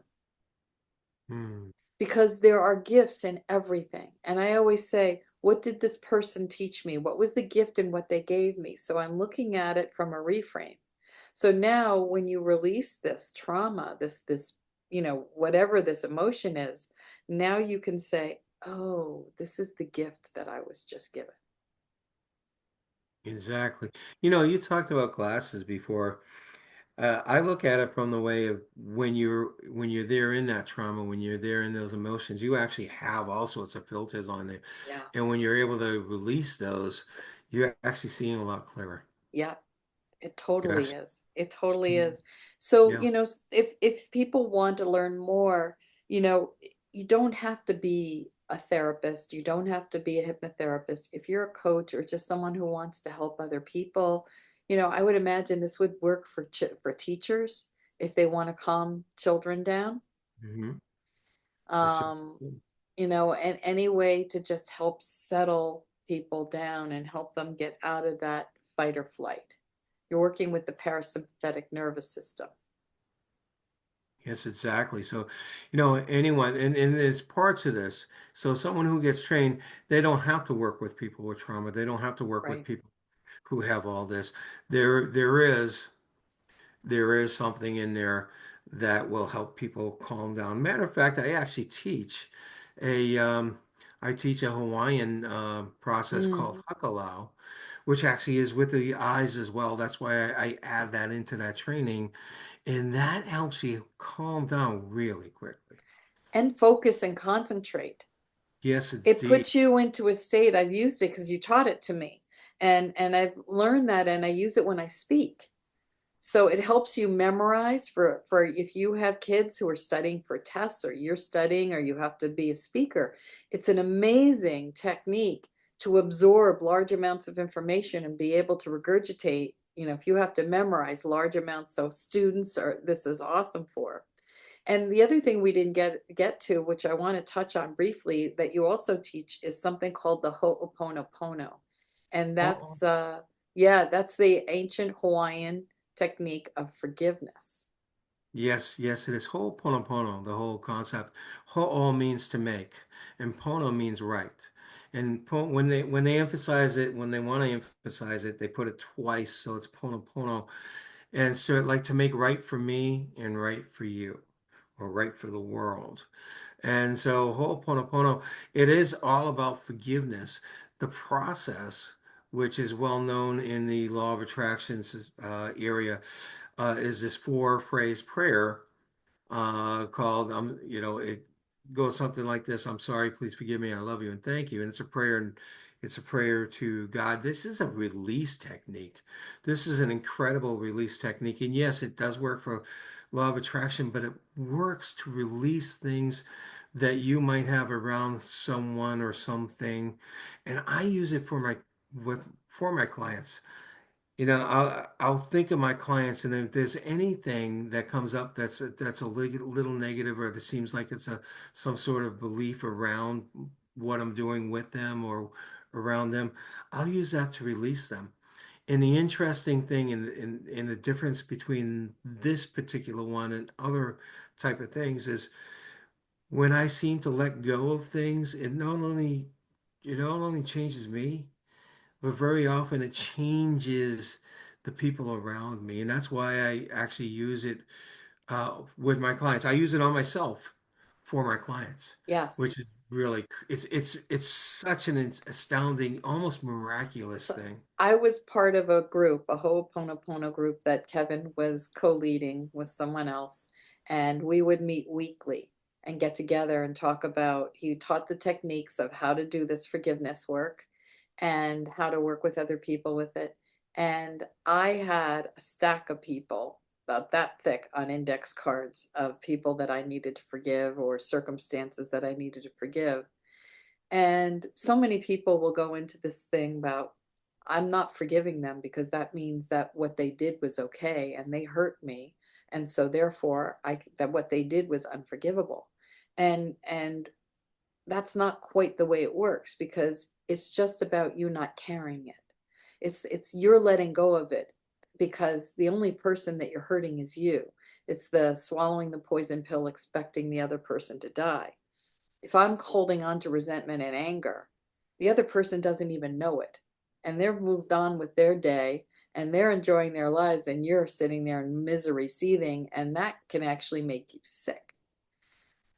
Mm, because there are gifts in everything. And I always say, what did this person teach me? What was the gift in what they gave me? So I'm looking at it from a reframe. So now when you release this trauma, this, you know, whatever this emotion is, now you can say, oh, this is the gift that I was just given. exactly. You talked about glasses before. I look at it from the way of when you're there in that trauma, when you're there in those emotions, you actually have all sorts of filters on there. Yeah. And when you're able to release those, you're actually seeing a lot clearer. Yeah. It totally Yes. is. It totally is. So, Yeah. if people want to learn more, you know, you don't have to be a therapist. You don't have to be a hypnotherapist. If you're a coach or just someone who wants to help other people, I would imagine this would work for teachers if they want to calm children down. Hmm. Yes. Um, and any way to just help settle people down and help them get out of that fight or flight. You're working with the parasympathetic nervous system. Yes, exactly. So, anyone, and there's parts of this. So, someone who gets trained, they don't have to work with people with trauma. They don't have to work with Right. people who have all this. There, there is, there is something in there that will help people calm down. Matter of fact, a, um, I teach a Hawaiian process called Mm. hakalau, which actually is with the eyes as well. That's why I add that into that training. And that helps you calm down really quickly. And focus and concentrate. Yes, It indeed. puts you into a state. I've used it because you taught it to me. And I've learned that and I use it when I speak. So it helps you memorize for if you have kids who are studying for tests or you're studying or you have to be a speaker. It's an amazing technique to absorb large amounts of information and be able to regurgitate, if you have to memorize large amounts. So students are this is awesome for. And the other thing we didn't get to, which I want to touch on briefly, that you also teach is something called the Ho'oponopono. And Oh, that's the ancient Hawaiian technique of forgiveness. yes, yes, it is ho'oponopono, the whole concept. Ho'o means to make, and pono means right. And when they emphasize it, when they want to emphasize it, they put it twice, so it's pono. And so like to make right for me and right for you, or right for the world. And so Ho'oponopono, it is all about forgiveness. The process, which is well known in the law of attractions area, is this four-phrase prayer called it goes something like this: I'm sorry, please forgive me, I love you, and thank you. And it's a prayer to God. This is a release technique. This is an incredible release technique. And yes, it does work for law of attraction, but it works to release things that you might have around someone or something. And I use it for my clients. I'll think of my clients, and if there's anything that comes up that's a little negative, or that seems like it's a some sort of belief around what I'm doing with them or around them, I'll use that to release them. And the interesting thing in the difference between this particular one and other type of things is when I seem to let go of things, it not only changes me, but very often it changes the people around me. And that's why I actually use it with my clients. I use it on myself for my clients, Yes. which is really, it's such an astounding, almost miraculous So thing. I was part of a group, a Ho'oponopono group that Kevin was co-leading with someone else, and we would meet weekly and get together and talk about, he taught the techniques of how to do this forgiveness work and how to work with other people with it. And I had a stack of people about that thick on index cards of people that I needed to forgive or circumstances that I needed to forgive. And so many people will go into this thing about, I'm not forgiving them because that means that what they did was okay and they hurt me. And so therefore that what they did was unforgivable. And that's not quite the way it works because it's just about you not carrying it. It's you're letting go of it because the only person that you're hurting is you. It's the swallowing the poison pill expecting the other person to die. If I'm holding on to resentment and anger, the other person doesn't even know it. And they're moved on with their day and they're enjoying their lives, and you're sitting there in misery, seething, and that can actually make you sick.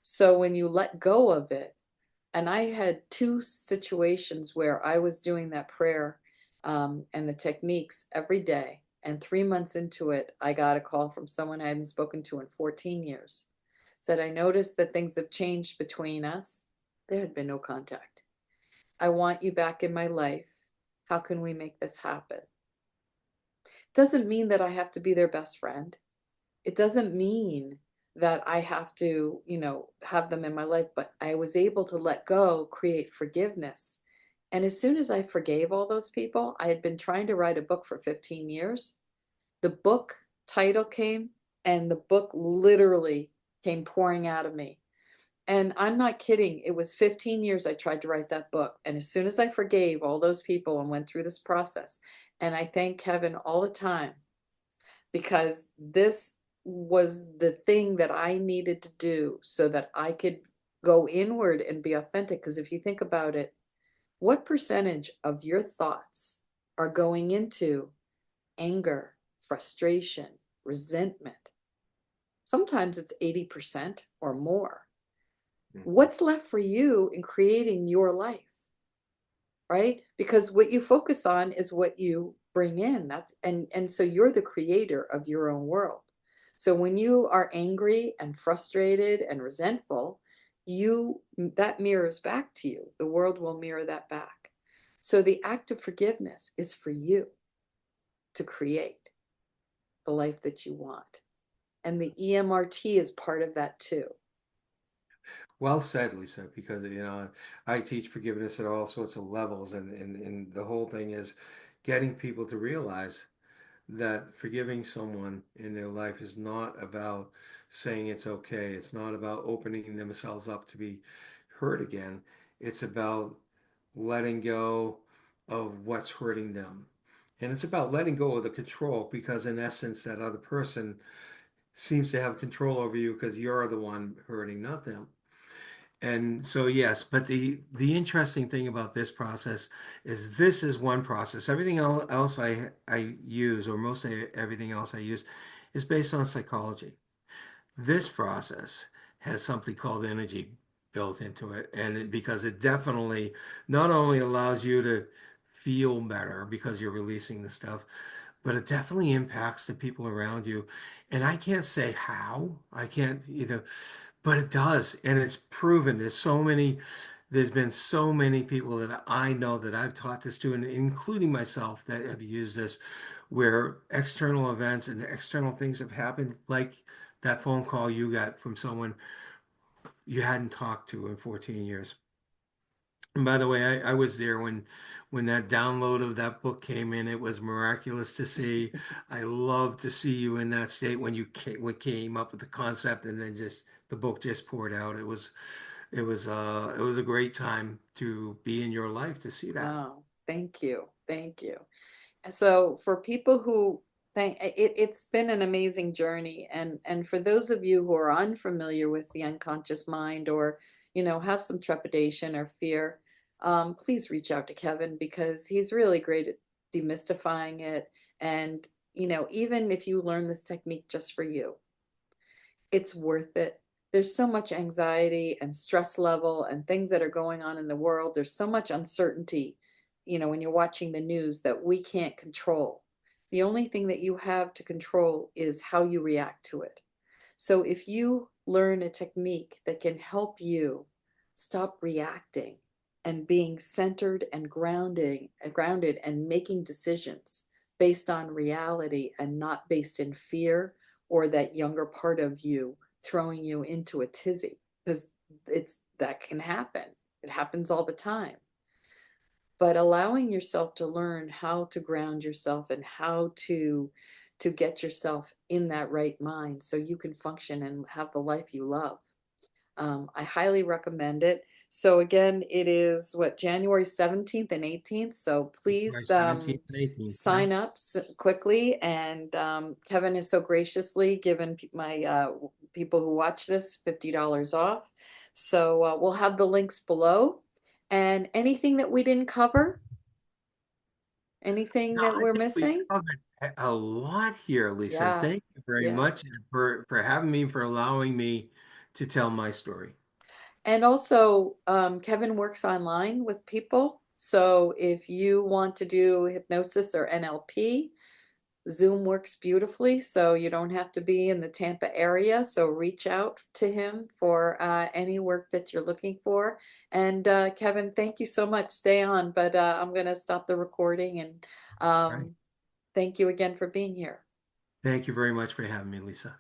So when you let go of it, and I had two situations where I was doing that prayer and the techniques every day. And 3 months into it, I got a call from someone I hadn't spoken to in 14 years. Said, I noticed that things have changed between us. There had been no contact. I want you back in my life. How can we make this happen? Doesn't mean that I have to be their best friend. It doesn't mean that I have to, have them in my life, but I was able to let go, create forgiveness. And as soon as I forgave all those people, I had been trying to write a book for 15 years. The book title came, and the book literally came pouring out of me. And I'm not kidding. It was 15 years I tried to write that book. And as soon as I forgave all those people and went through this process, and I thank Kevin all the time because this was the thing that I needed to do so that I could go inward and be authentic. Because if you think about it, what percentage of your thoughts are going into anger, frustration, resentment? Sometimes it's 80% or more. Mhm. What's left for you in creating your life, right? Because what you focus on is what you bring in. And so you're the creator of your own world. So when you are angry and frustrated and resentful, you that mirrors back to you. The world will mirror that back. So the act of forgiveness is for you to create the life that you want. And the EMRT is part of that too. Well said, Lisa, because I teach forgiveness at all sorts of levels, and the whole thing is getting people to realize that forgiving someone in their life is not about saying it's okay. It's not about opening themselves up to be hurt again. It's about letting go of what's hurting them. And it's about letting go of the control because, in essence, that other person seems to have control over you because you're the one hurting, not them. And so yes, but the interesting thing about this process is this is one process. Everything else I use, or mostly everything else I use, is based on psychology. This process has something called energy built into it, and because it definitely not only allows you to feel better because you're releasing the stuff, but it definitely impacts the people around you. And I can't say how. I can't, but it does, and it's proven. There's been so many people that I know that I've taught this to, and including myself, that have used this, where external events and external things have happened, like that phone call you got from someone you hadn't talked to in 14 years. And by the way, I was there when that download of that book came in. It was miraculous to see. I love to see you in that state when when came up with the concept and then just the book just poured out. It was a great time to be in your life to see that. Wow. Thank you. Thank you. So for people who think it's been an amazing journey, and for those of you who are unfamiliar with the unconscious mind, or have some trepidation or fear, please reach out to Kevin because he's really great at demystifying it. And even if you learn this technique just for you, it's worth it. There's so much anxiety and stress level and things that are going on in the world. There's so much uncertainty, when you're watching the news that we can't control. The only thing that you have to control is how you react to it. So if you learn a technique that can help you stop reacting and being centered and grounded and making decisions based on reality and not based in fear or that younger part of you throwing you into a tizzy, because it's that can happen. It happens all the time. But allowing yourself to learn how to ground yourself and how to get yourself in that right mind so you can function and have the life you love. I highly recommend it. So again, it is what, January 17th and 18th. So Right, please 17th and 18th. Yeah. sign up quickly. And Kevin has so graciously given my people who watch this $50 off. So we'll have the links below. And anything that we didn't cover, anything No, that I we're think we missing? covered a lot here, Lisa. Yeah, Thank you very yeah. much for having me, for allowing me to tell my story. And also, Kevin works online with people. So if you want to do hypnosis or NLP, Zoom works beautifully. So you don't have to be in the Tampa area. So reach out to him for any work that you're looking for. And Kevin, thank you so much. Stay on, but I'm going to stop the recording and Right. um, Thank you again for being here. Thank you very much for having me, Lisa.